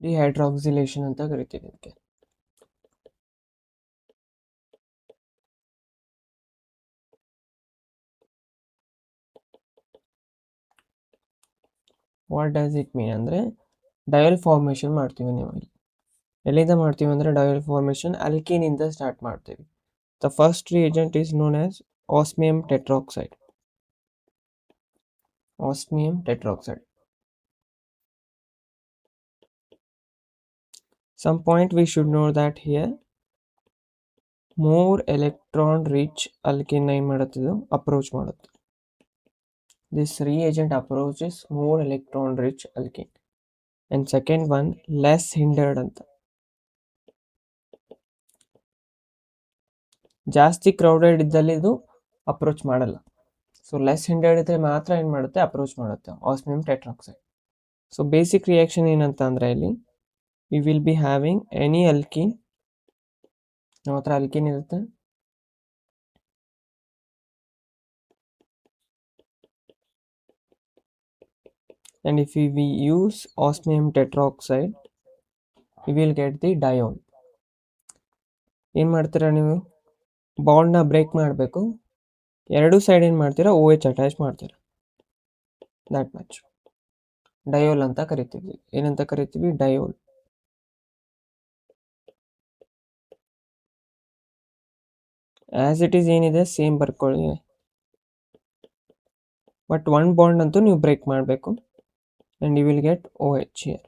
ಡಿಹೈಡ್ರಾಕ್ಸಿಲೇಷನ್ ಅಂತ ಕರಿತೀವಿ ಇದಕ್ಕೆ. ವಾಟ್ ಡಸ್ ಇಟ್ ಮೀನ್ ಅಂದರೆ ಡಯಲ್ ಫಾರ್ಮೇಷನ್ ಮಾಡ್ತೀವಿ ನೀವು ಇಲ್ಲಿ. ಎಲ್ಲಿಂದ ಮಾಡ್ತೀವಿ ಅಂದರೆ ಡಯಲ್ ಫಾರ್ಮೇಷನ್ ಅಲ್ಕೀನಿಂದ ಸ್ಟಾರ್ಟ್ ಮಾಡ್ತೀವಿ. The first reagent is known as osmium tetroxide. Osmium tetroxide. Some point we should know that here more electron rich alkene ಏನು ಮಾಡುತ್ತೆ ಇದು ಅಪ್ರೋಚ್ ಮಾಡುತ್ತೆ. This reagent approaches more electron rich alkene. And second one less hindered ಅಂತ. ಜಾಸ್ತಿ crowded ಇದ್ದಲ್ಲಿ ಇದು approach ಮಾಡಲ್ಲ. So less ಹಿಂಡೆಡ್ ಇದ್ರೆ ಮಾತ್ರ ಏನು ಮಾಡುತ್ತೆ ಅಪ್ರೋಚ್ ಮಾಡುತ್ತೆ osmium tetroxide. So basic reaction ಏನಂತ ಅಂದರೆ ಇಲ್ಲಿ we will be having any alkene. ನಮ್ಮ ಹತ್ರ ಅಲ್ಕೀನ್ ಇರುತ್ತೆ. And if we use osmium tetroxide, we will get the diol. ಏನು ಮಾಡ್ತೀರಾ ನೀವು ಬಾಂಡ್ನ ಬ್ರೇಕ್ ಮಾಡಬೇಕು, ಎರಡು ಸೈಡ್ ಏನು ಮಾಡ್ತೀರಾ OH ಅಟ್ಯಾಚ್ ಮಾಡ್ತೀರಾ. That much. ಡಯೋಲ್ ಅಂತ ಕರಿತೀವಿ. ಏನಂತ ಕರಿತೀವಿ ಡಯೋಲ್. ಆ್ಯಸ್ ಇಟ್ ಈಸ್ ಏನಿದೆ ಸೇಮ್ ಬರ್ಕೊಳ್ಳಿ, ಬಟ್ ಒನ್ ಬಾಂಡ್ ಅಂತೂ ನೀವು ಬ್ರೇಕ್ ಮಾಡಬೇಕು. And you will get OH here.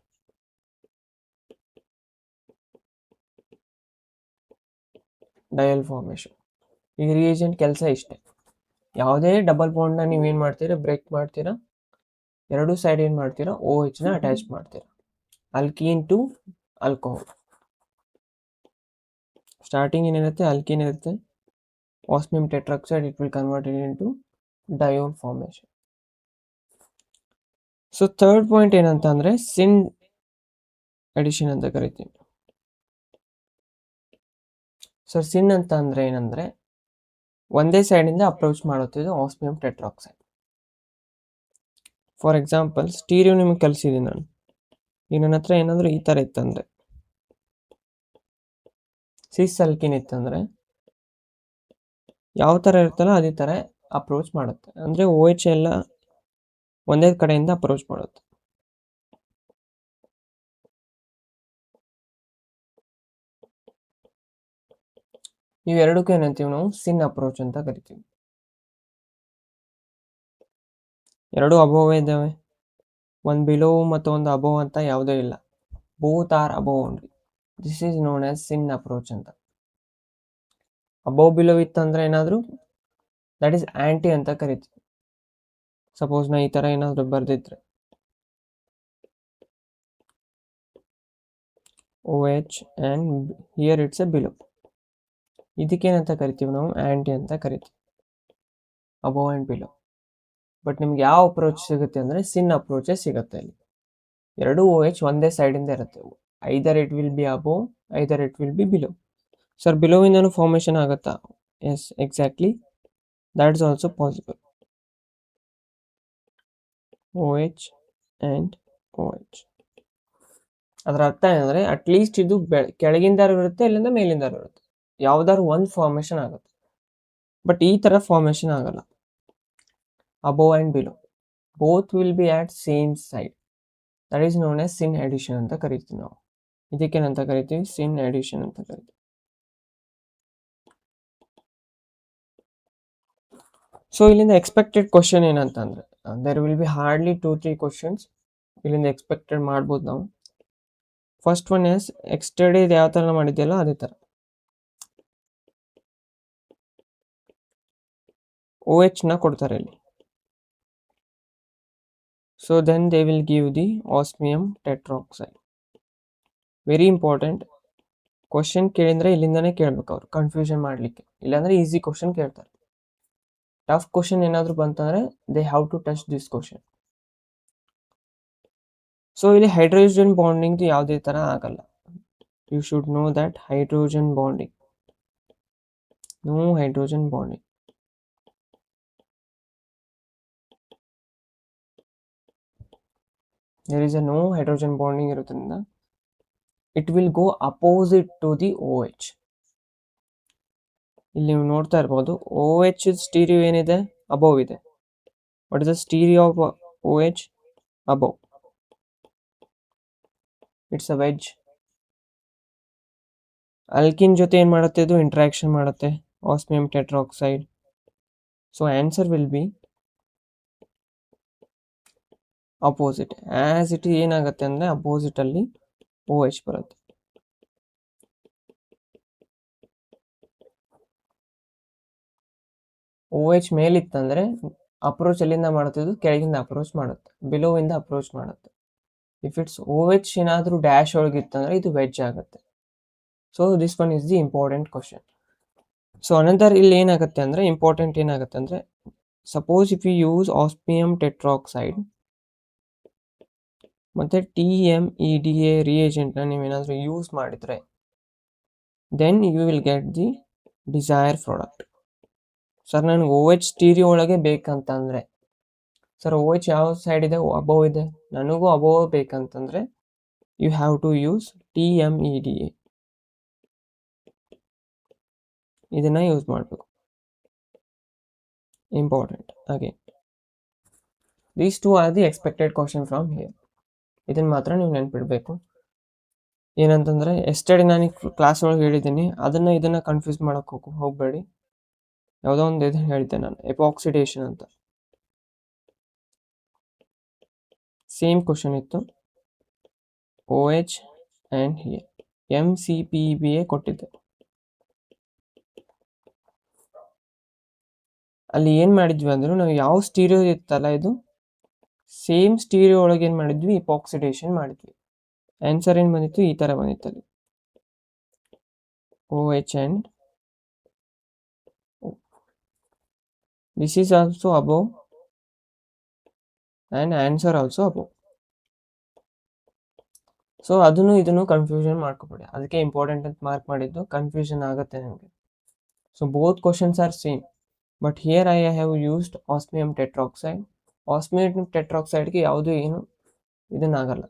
Diol formation. ಈ ರಿಯೇಜೆಂಟ್ ಕೆಲಸ ಇಷ್ಟೇ. ಯಾವುದೇ ಡಬಲ್ ಬಾಂಡ್ನ ನೀವೇನು ಮಾಡ್ತೀರಾ ಬ್ರೇಕ್ ಮಾಡ್ತೀರಾ, ಎರಡು ಸೈಡ್ ಏನು ಮಾಡ್ತೀರಾ OHನ ಅಟ್ಯಾಚ್ ಮಾಡ್ತೀರಾ. Alkene to alcohol. ಸ್ಟಾರ್ಟಿಂಗ್ ಏನಿರುತ್ತೆ ಅಲ್ಕೀನ್ ಇರುತ್ತೆ, osmium tetroxide it will converted into diol formation. So third point ಏನಂತ ಅಂದರೆ ಸಿನ್ ಅಡಿಷನ್ ಅಂತ ಕರಿತೀವಿ. ಸರ್ ಸಿನ್ ಅಂತ ಅಂದರೆ ಏನಂದರೆ ಒಂದೇ ಸೈಡಿಂದ ಅಪ್ರೋಚ್ ಮಾಡುತ್ತಿದ್ದು osmium tetroxide. For example stereo ನಿಮಗೆ ಕಲಿಸಿದ್ದೀನಿ ನಾನು. ಈಗ ನನ್ನ ಹತ್ರ ಏನಾದರೂ ಈ ಥರ ಇತ್ತಂದರೆ, ಸಿಸ್ ಅಲ್ಕಿನ್ ಇತ್ತಂದರೆ ಯಾವ ಥರ ಇರುತ್ತಲ್ಲ ಅದೇ ಥರ ಅಪ್ರೋಚ್ ಮಾಡುತ್ತೆ. ಅಂದರೆ OH ಎಲ್ಲ ಒಂದೇ ಕಡೆಯಿಂದ ಅಪ್ರೋಚ್ ಮಾಡುತ್ತೆ. ಇವೆರಡಕ್ಕೂ ಏನಂತೀವಿ ನಾವು ಸಿನ್ ಅಪ್ರೋಚ್ ಅಂತ ಕರಿತೀವಿ. ಎರಡು ಅಬೋವ್ ಇದ್ದಾವೆ, ಒಂದು ಬಿಲೋ ಮತ್ತು ಒಂದು ಅಬೋವ್ ಅಂತ ಯಾವುದೇ ಇಲ್ಲ. Both are above only. This is known as sin approach ಅಂತ. ಅಬೋವ್ ಬಿಲೋ ಇತ್ತಂದರೆ ಏನಾದರೂ ದಟ್ ಈಸ್ ಆ್ಯಂಟಿ ಅಂತ ಕರಿತೀವಿ. ಸಪೋಸ್ ನಾ ಈ ಥರ ಏನಾದರೂ ಬರೆದಿದ್ರೆ OH and here it's a below, ಇದಕ್ಕೇನಂತ ಕರಿತೀವಿ ನಾವು ಆ್ಯಂಟಿ ಅಂತ ಕರಿತೀವಿ, ಅಬೋವ್ ಆ್ಯಂಡ್ ಬಿಲೋ. ಬಟ್ ನಿಮ್ಗೆ ಯಾವ ಅಪ್ರೋಚ್ ಸಿಗುತ್ತೆ ಅಂದರೆ ಸಿನ್ ಅಪ್ರೋಚೇ ಸಿಗುತ್ತೆ. ಇಲ್ಲಿ ಎರಡು OH ಒಂದೇ ಸೈಡಿಂದ ಇರುತ್ತೆ. Either it will be above, either it will be below. Sir ಬಿಲೋವಿಂದನೂ ಫಾರ್ಮೇಷನ್ ಆಗುತ್ತಾ? Yes, exactly, that is also possible. OH and OH. ಅದರ ಅರ್ಥ ಏನಂದರೆ ಅಟ್ಲೀಸ್ಟ್ ಇದು ಕೆಳಗಿಂದಾರು ಇರುತ್ತೆ, ಇಲ್ಲಿಂದ ಮೇಲಿಂದಾರು ಇರುತ್ತೆ, ಯಾವುದಾದ್ರು ಒಂದು ಫಾರ್ಮೇಷನ್ ಆಗುತ್ತೆ. ಬಟ್ ಈ ಥರ ಫಾರ್ಮೇಷನ್ ಆಗಲ್ಲ. Above and below both will be at same side. That is known as syn addition ಅಂತ ಕರಿತೀವಿ ನಾವು. ಇದಕ್ಕೇನಂತ ಕರಿತೀವಿ ಸಿನ್ ಅಡಿಷನ್ ಅಂತ ಕರಿತೀವಿ. ಸೊ ಇಲ್ಲಿಂದ ಎಕ್ಸ್ಪೆಕ್ಟೆಡ್ ಕ್ವಶನ್ ಏನಂತಂದರೆ there will be hardly 2-3 questions ಇಲ್ಲಿಂದ ಎಕ್ಸ್ಪೆಕ್ಟೆಡ್ ಮಾಡ್ಬೋದು ನಾವು. ಫಸ್ಟ್ ಒನ್ ಇಸ್ ಎಕ್ಸ್ಟರ್ಡೇ ಯಾವ ಥರ ಮಾಡಿದ್ಯಲ್ಲ ಅದೇ ಥರ OHನ ಕೊಡ್ತಾರೆ ಇಲ್ಲಿ. So then they will give the osmium tetroxide. Very important question ಕೇಳಿದರೆ ಇಲ್ಲಿಂದನೇ ಕೇಳ್ಬೇಕು ಅವ್ರು, ಕನ್ಫ್ಯೂಷನ್ ಮಾಡಲಿಕ್ಕೆ. ಇಲ್ಲಾಂದರೆ ಈಸಿ ಕ್ವಶನ್ ಕೇಳ್ತಾರೆ. ಟಫ್ ಕ್ವಶನ್ ಏನಾದರೂ ಬಂತಂದರೆ they have to touch this question. So ಇಲ್ಲಿ ಹೈಡ್ರೋಜನ್ ಬಾಂಡಿಂಗ್ ಯಾವುದೇ ಥರ ಆಗಲ್ಲ. You should know that hydrogen bonding, no hydrogen bonding. There is a no hydrogen bonding ಇರೋದ್ರಿಂದ it will go opposite to the OH. ಇಲ್ಲಿ ನೀವು ನೋಡ್ತಾ ಇರ್ಬೋದು OH stereo ಏನಿದೆ ಅಬೋವ್ ಇದೆ. What is the stereo of OH? Above. It's a wedge. Alkene ಜೊತೆ ಏನು ಮಾಡುತ್ತೆ, ಇದು ಇಂಟ್ರಾಕ್ಷನ್ ಮಾಡುತ್ತೆ, osmium tetroxide. So answer will be opposite. As it ಏನಾಗುತ್ತೆ ಅಂದರೆ ಅಪೋಸಿಟಲ್ಲಿ OH ಬರುತ್ತೆ. OH ಮೇಲಿತ್ತಂದರೆ ಅಪ್ರೋಚ್ ಎಲ್ಲಿಂದ ಮಾಡುತ್ತೆ, ಕೆಳಗಿಂದ ಅಪ್ರೋಚ್ ಮಾಡುತ್ತೆ, ಬಿಲೋವಿಂದ ಅಪ್ರೋಚ್ ಮಾಡುತ್ತೆ. ಇಫ್ ಇಟ್ಸ್ OH ಏನಾದರೂ ಡ್ಯಾಶ್ ಒಳಗಿತ್ತಂದರೆ ಇದು ವೆಡ್ಜ್ ಆಗುತ್ತೆ. So this one is the important question. ಸೊ ಅನಂತರ ಇಲ್ಲಿ ಏನಾಗುತ್ತೆ ಅಂದರೆ ಇಂಪಾರ್ಟೆಂಟ್ ಏನಾಗುತ್ತೆ ಅಂದರೆ, suppose if you use osmium tetroxide ಮತ್ತು TMEDA ರಿಯೇಜೆಂಟ್ನ ನೀವೇನಾದರೂ ಯೂಸ್ ಮಾಡಿದರೆ then you will get the desire product. Sir ನನಗೆ OH ಸ್ಟೀರಿಯೋ ಒಳಗೆ ಬೇಕಂತಂದರೆ, ಸರ್ OH ಯಾವ ಸೈಡ್ ಇದೆ, ಅಬೋವ್ ಇದೆ, ನನಗೂ ಅಬೋವ್ ಬೇಕಂತಂದರೆ you have to use TMEDA. ಇದನ್ನು ಯೂಸ್ ಮಾಡಬೇಕು. Important. Again these two are the expected question from here. ಇದನ್ನು ಮಾತ್ರ ನೀವು ನೆನ್ಪಿಡಬೇಕು. ಏನಂತಂದರೆ ಎಸ್ಟರ್ಡೇ ನಾನು ಕ್ಲಾಸ್ ಒಳಗೆ ಹೇಳಿದ್ದೀನಿ, ಇದನ್ನು ಕನ್ಫ್ಯೂಸ್ ಮಾಡೋಕ್ಕೆ ಹೋಗಬೇಡಿ. ಯಾವುದೋ ಒಂದು ಇದು ಹೇಳಿದ್ದೆ ನಾನು, ಎಪಾಕ್ಸಿಡೇಷನ್ ಅಂತ. ಸೇಮ್ ಕ್ವಶನ್ ಇತ್ತು, OH ಆ್ಯಂಡ್ ಹಿಯರ್ MCPBA ಕೊಟ್ಟಿದ್ದೆ. ಅಲ್ಲಿ ಏನು ಮಾಡಿದ್ವಿ ಅಂದ್ರೆ, ನಾವು ಯಾವ ಸ್ಟೀರಿಯೋ ಇತ್ತಲ್ಲ ಇದು ಸೇಮ್ ಸ್ಟೀರಿಯೋ ಒಳಗೆ ಏನು ಮಾಡಿದ್ವಿ, ಎಪಾಕ್ಸಿಡೇಷನ್ ಮಾಡಿದ್ವಿ. ಆನ್ಸರ್ ಏನು ಬಂದಿತ್ತು, ಈ ಥರ ಬಂದಿತ್ತು ಅಲ್ಲಿ, OH and this is also above and answer also above. So ಇದನ್ನು ಕನ್ಫ್ಯೂಷನ್ ಮಾಡ್ಕೋಬೇಡಿ, ಅದಕ್ಕೆ ಇಂಪಾರ್ಟೆಂಟ್ ಅಂತ ಮಾರ್ಕ್ ಮಾಡಿದ್ದು, ಕನ್ಫ್ಯೂಷನ್ ಆಗುತ್ತೆ ನಿಮಗೆ. So both questions are same, but here I have used osmium tetroxide. Osmium ಟೆಟ್ರಾಕ್ಸೈಡ್ಗೆ ಯಾವುದು ಏನು ಇದನ್ನಾಗಲ್ಲ,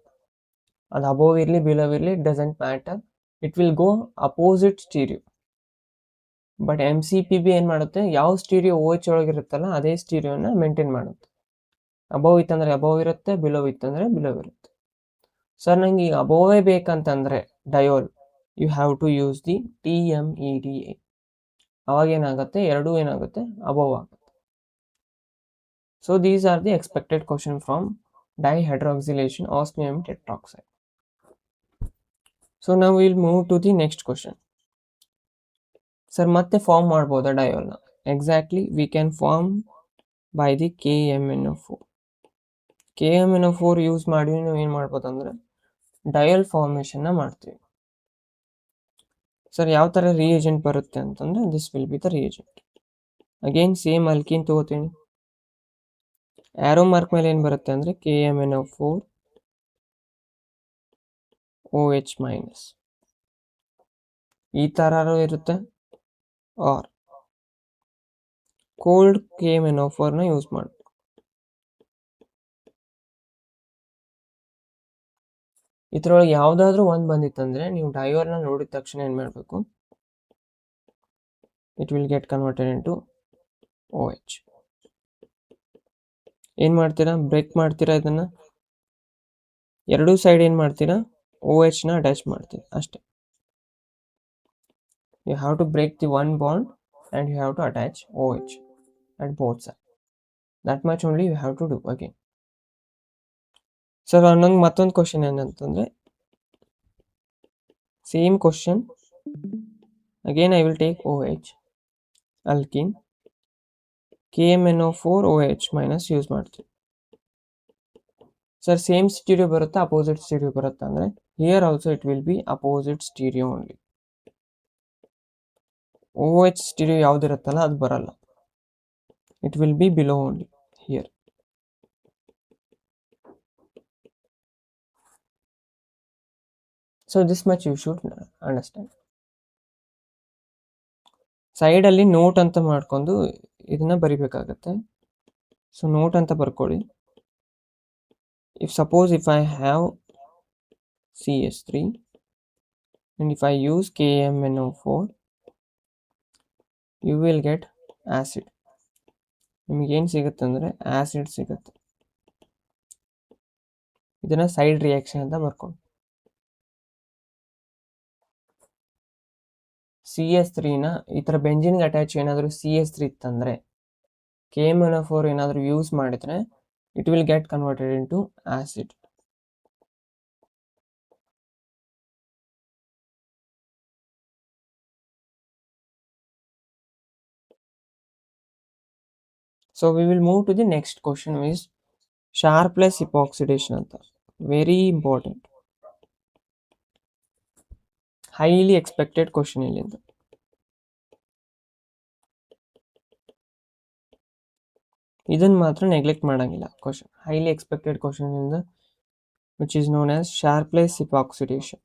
ಅದು ಅಬೋವ್ ಇರಲಿ ಬಿಲೋವ್ ಇರಲಿ, it doesn't matter, it will go opposite stereo. But MCPB ಏನು ಮಾಡುತ್ತೆ, ಯಾವ ಸ್ಟೀರಿಯೋ OH ಒಳಗಿರುತ್ತಲ್ಲ ಅದೇ ಸ್ಟೀರಿಯೋನ ಮೇಂಟೈನ್ ಮಾಡುತ್ತೆ. ಅಬೋವ್ ಇತ್ತಂದರೆ ಅಬೋವ್ ಇರುತ್ತೆ, ಬಿಲೋವ್ ಇತ್ತಂದರೆ ಬಿಲೋವ್ ಇರುತ್ತೆ. ಸರ್ ನಂಗೆ ಈಗ ಅಬೋವೇ ಬೇಕಂತಂದರೆ diol, you have to use the TMEDA. ಅವಾಗ ಏನಾಗುತ್ತೆ, ಎರಡೂ ಏನಾಗುತ್ತೆ, ಅಬೋವ್ ಆಗುತ್ತೆ. So these are the expected question from dihydroxylation osmium tetroxide. So ನಾವು will move to the next question. Sir ಮತ್ತೆ ಫಾರ್ಮ್ ಮಾಡ್ಬೋದಾ ಡಯೋಲ್ನ? Exactly, we can form by the KMnO4. KMnO4 use ಮಾಡಿ ನಾವು ಏನು ಮಾಡ್ಬೋದು ಅಂದರೆ ಡಯಲ್ ಫಾರ್ಮೇಷನ್ನ ಮಾಡ್ತೀವಿ. ಸರ್ ಯಾವ ಥರ ರಿಯೇಜೆಂಟ್ ಬರುತ್ತೆ ಅಂತಂದರೆ, this will be the reagent. Again same alkene ತಗೋತೀನಿ, ಆ್ಯರೋ ಮಾರ್ಕ್ ಮೇಲೆ ಏನು ಬರುತ್ತೆ ಅಂದರೆ KMnO4 OH-, ಈ ಥರ ಇರುತ್ತೆ. ಆರ್ ಕೋಲ್ಡ್ KMnO4ನ ಯೂಸ್ ಮಾಡಬೇಕು. ಇದರೊಳಗೆ ಯಾವುದಾದ್ರೂ ಒಂದು ಬಂದಿತ್ತಂದರೆ ನೀವು ಡಯೋಲ್ನ ನೋಡಿದ ತಕ್ಷಣ ಏನು ಮಾಡಬೇಕು, it will get converted into OH. ಏನು ಮಾಡ್ತೀರಾ, ಬ್ರೇಕ್ ಮಾಡ್ತೀರಾ, ಇದನ್ನು ಎರಡೂ ಸೈಡ್ ಏನು ಮಾಡ್ತೀರಾ, OHನ ಅಟ್ಯಾಚ್ ಮಾಡ್ತೀರಾ ಅಷ್ಟೇ. You have to break the one bond and you have to attach OH at both sides. That much only you have to do again. Sir ನಂಗೆ ಮತ್ತೊಂದು ಕ್ವಶನ್ ಏನಂತಂದರೆ, same question again I will take OH ಅಲ್ಕಿನ್ KMnO4 OH- use ಮಾಡ್ತೀವಿ. Sir same stereo ಬರುತ್ತಾ, opposite stereo ಬರುತ್ತಾ ಅಂದರೆ, here also it will be opposite stereo only. OH stereo ಯಾವುದಿರುತ್ತಲ್ಲ ಅದು ಬರಲ್ಲ, it will be below only here. So this much you should understand. ಸೈಡಲ್ಲಿ note ಅಂತ ಮಾಡ್ಕೊಂಡು ಇದನ್ನ ಬರಿಬೇಕಾಗತ್ತೆ. ಸೊ ನೋಟ್ ಅಂತ ಬರ್ಕೊಳ್ಳಿ. If I have CH3 and if I use KMnO4, you will get acid. ನಿಮಗೇನು ಸಿಗುತ್ತೆ ಅಂದರೆ ಆಸಿಡ್ ಸಿಗುತ್ತೆ. ಇದನ್ನ ಸೈಡ್ ರಿಯಾಕ್ಷನ್ ಅಂತ ಬರ್ಕೊಂಡು CS3ನ ಈ ಥರ ಬೆಂಜಿನ್ಗೆ ಅಟ್ಯಾಚ್ ಏನಾದರೂ CS3 ಇತ್ತಂದರೆ KMnO4 ಏನಾದರೂ ಯೂಸ್ ಮಾಡಿದರೆ it will get converted into acid. So we will move to the next question, which is Sharpless epoxidation anta. Very important. Highly expected question illinda. ಇದನ್ನು ಮಾತ್ರ ನೆಗ್ಲೆಕ್ಟ್ ಮಾಡಂಗಿಲ್ಲ ಕ್ವಶನ್. ಹೈಲಿ ಎಕ್ಸ್ಪೆಕ್ಟೆಡ್ ಕ್ವಶನ್ ಇಂದ which is known as Sharpless epoxidation.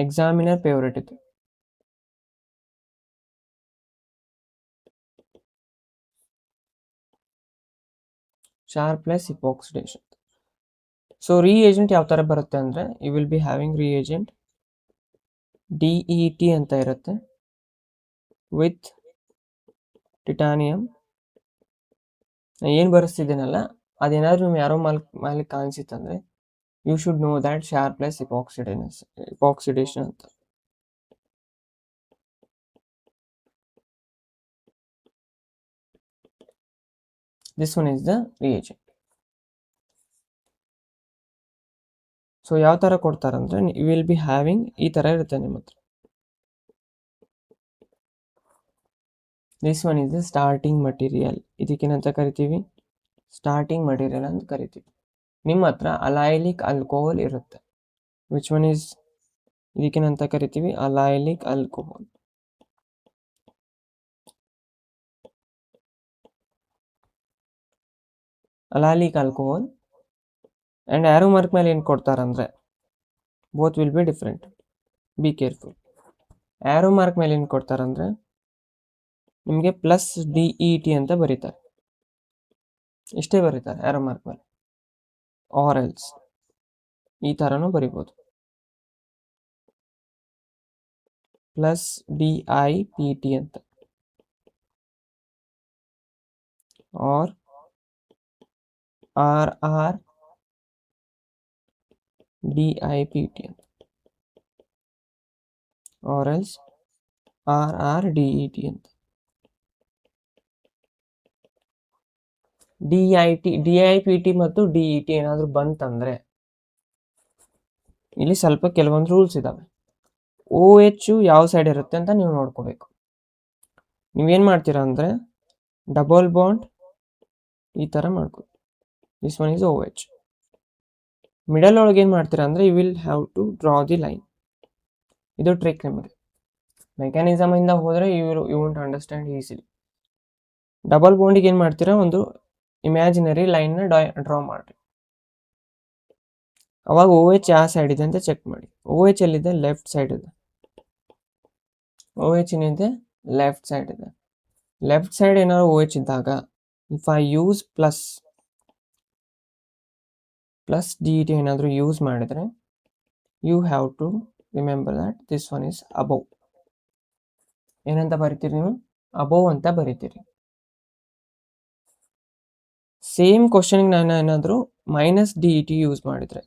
Examiner favorite ಇದು. Sharpless epoxidation. So reagent ಯಾವ ಥರ ಬರುತ್ತೆ ಅಂದರೆ you will be having reagent DET ಅಂತ ಇರುತ್ತೆ with titanium. ಏನು ಬರೆಸ್ತಿದ್ದೀನಲ್ಲ ಅದೇನಾದರೂ ನೀವು ಯಾರೋ ಮೇಲೆ ಕಾಣಿಸಿತ್ತಂದರೆ you should know that Sharpless epoxidation ಅಂತ. This one is the reagent. So ಯಾವ ಥರ ಕೊಡ್ತಾರಂದ್ರೆ you will be having ಈ ಥರ ಇರುತ್ತೆ ನಿಮ್ಮ ಹತ್ರ. This one is the starting material. ಇದಕ್ಕೇನಂತ ಕರಿತೀವಿ ಸ್ಟಾರ್ಟಿಂಗ್ ಮಟೀರಿಯಲ್ ಅಂತ ಕರಿತೀವಿ. ನಿಮ್ಮ ಹತ್ರ ಅಲೈಲಿಕ್ ಆಲ್ಕೋಹಾಲ್ ಇರುತ್ತೆ. ವಿಚ್ ಒನ್ ಈಸ್ ಇದಕ್ಕೇನಂತ ಕರಿತೀವಿ allylic alcohol. Allylic alcohol and arrow mark ಮೇಲೆ ಏನು ಕೊಡ್ತಾರಂದರೆ both will be different. Be careful. Arrow mark ಮೇಲೆ ಏನು ಕೊಡ್ತಾರಂದರೆ ನಿಮಗೆ ಪ್ಲಸ್ DET ಅಂತ ಬರೀತಾರೆ. ಇಷ್ಟೇ ಬರೀತಾರೆ ಆರೋ ಮಾರ್ಕ್ ಮೇಲೆ. ಆರ್ ಎಲ್ಸ್ ಈ ಥರನೂ ಬರಿಬೋದು. ಪ್ಲಸ್ DIPT ಅಂತ ಆರ್ DIPT ಅಂತ ಆರ್ ಎಲ್ಸ್ RRDET ಅಂತ. DIPT ಮತ್ತು DET ಏನಾದರೂ ಬಂತಂದರೆ ಇಲ್ಲಿ ಸ್ವಲ್ಪ ಕೆಲವೊಂದು ರೂಲ್ಸ್ ಇದ್ದಾವೆ. OH ಯಾವ ಸೈಡ್ ಇರುತ್ತೆ ಅಂತ ನೀವು ನೋಡ್ಕೋಬೇಕು. ನೀವೇನು ಮಾಡ್ತೀರಾ ಅಂದರೆ ಡಬಲ್ ಬಾಂಡ್ ಈ ಥರ ಮಾಡ್ಕೊ. This one is OH. Middle ಒಳಗೆ ಏನು ಮಾಡ್ತೀರಾ ಅಂದರೆ you will have to draw the line. ಇದು ಟ್ರಿಕ್ ನಿಮಗೆ. ಮೆಕ್ಯಾನಿಸಮಿಂದ ಹೋದರೆ you will understand easily. Double ಬಾಂಡಿಗೆ ಏನು ಮಾಡ್ತೀರಾ ಒಂದು ಇಮ್ಯಾಜಿನರಿ ಲೈನ್ನ ಡ್ರಾ ಮಾಡಿ. ಅವಾಗ OH ಯಾವ ಸೈಡ್ ಇದೆ ಅಂತ ಚೆಕ್ ಮಾಡಿ. OH ಎಲ್ಲಿದೆ ಲೆಫ್ಟ್ ಸೈಡ್ ಇದೆ. OH ಏನಿದೆ ಲೆಫ್ಟ್ ಸೈಡ್ ಇದೆ. ಲೆಫ್ಟ್ ಸೈಡ್ ಏನಾದ್ರು OH ಇದ್ದಾಗ if I use plus DET ಏನಾದರೂ ಯೂಸ್ ಮಾಡಿದರೆ you have to remember that this one is above. ಏನಂತ ಬರಿತೀರಿ ನೀವು ಅಬೋವ್ ಅಂತ ಬರಿತೀರಿ. ಸೇಮ್ ಕ್ವಶನ್ಗೆ ನಾನು ಏನಾದರೂ ಮೈನಸ್ DET ಯೂಸ್ ಮಾಡಿದರೆ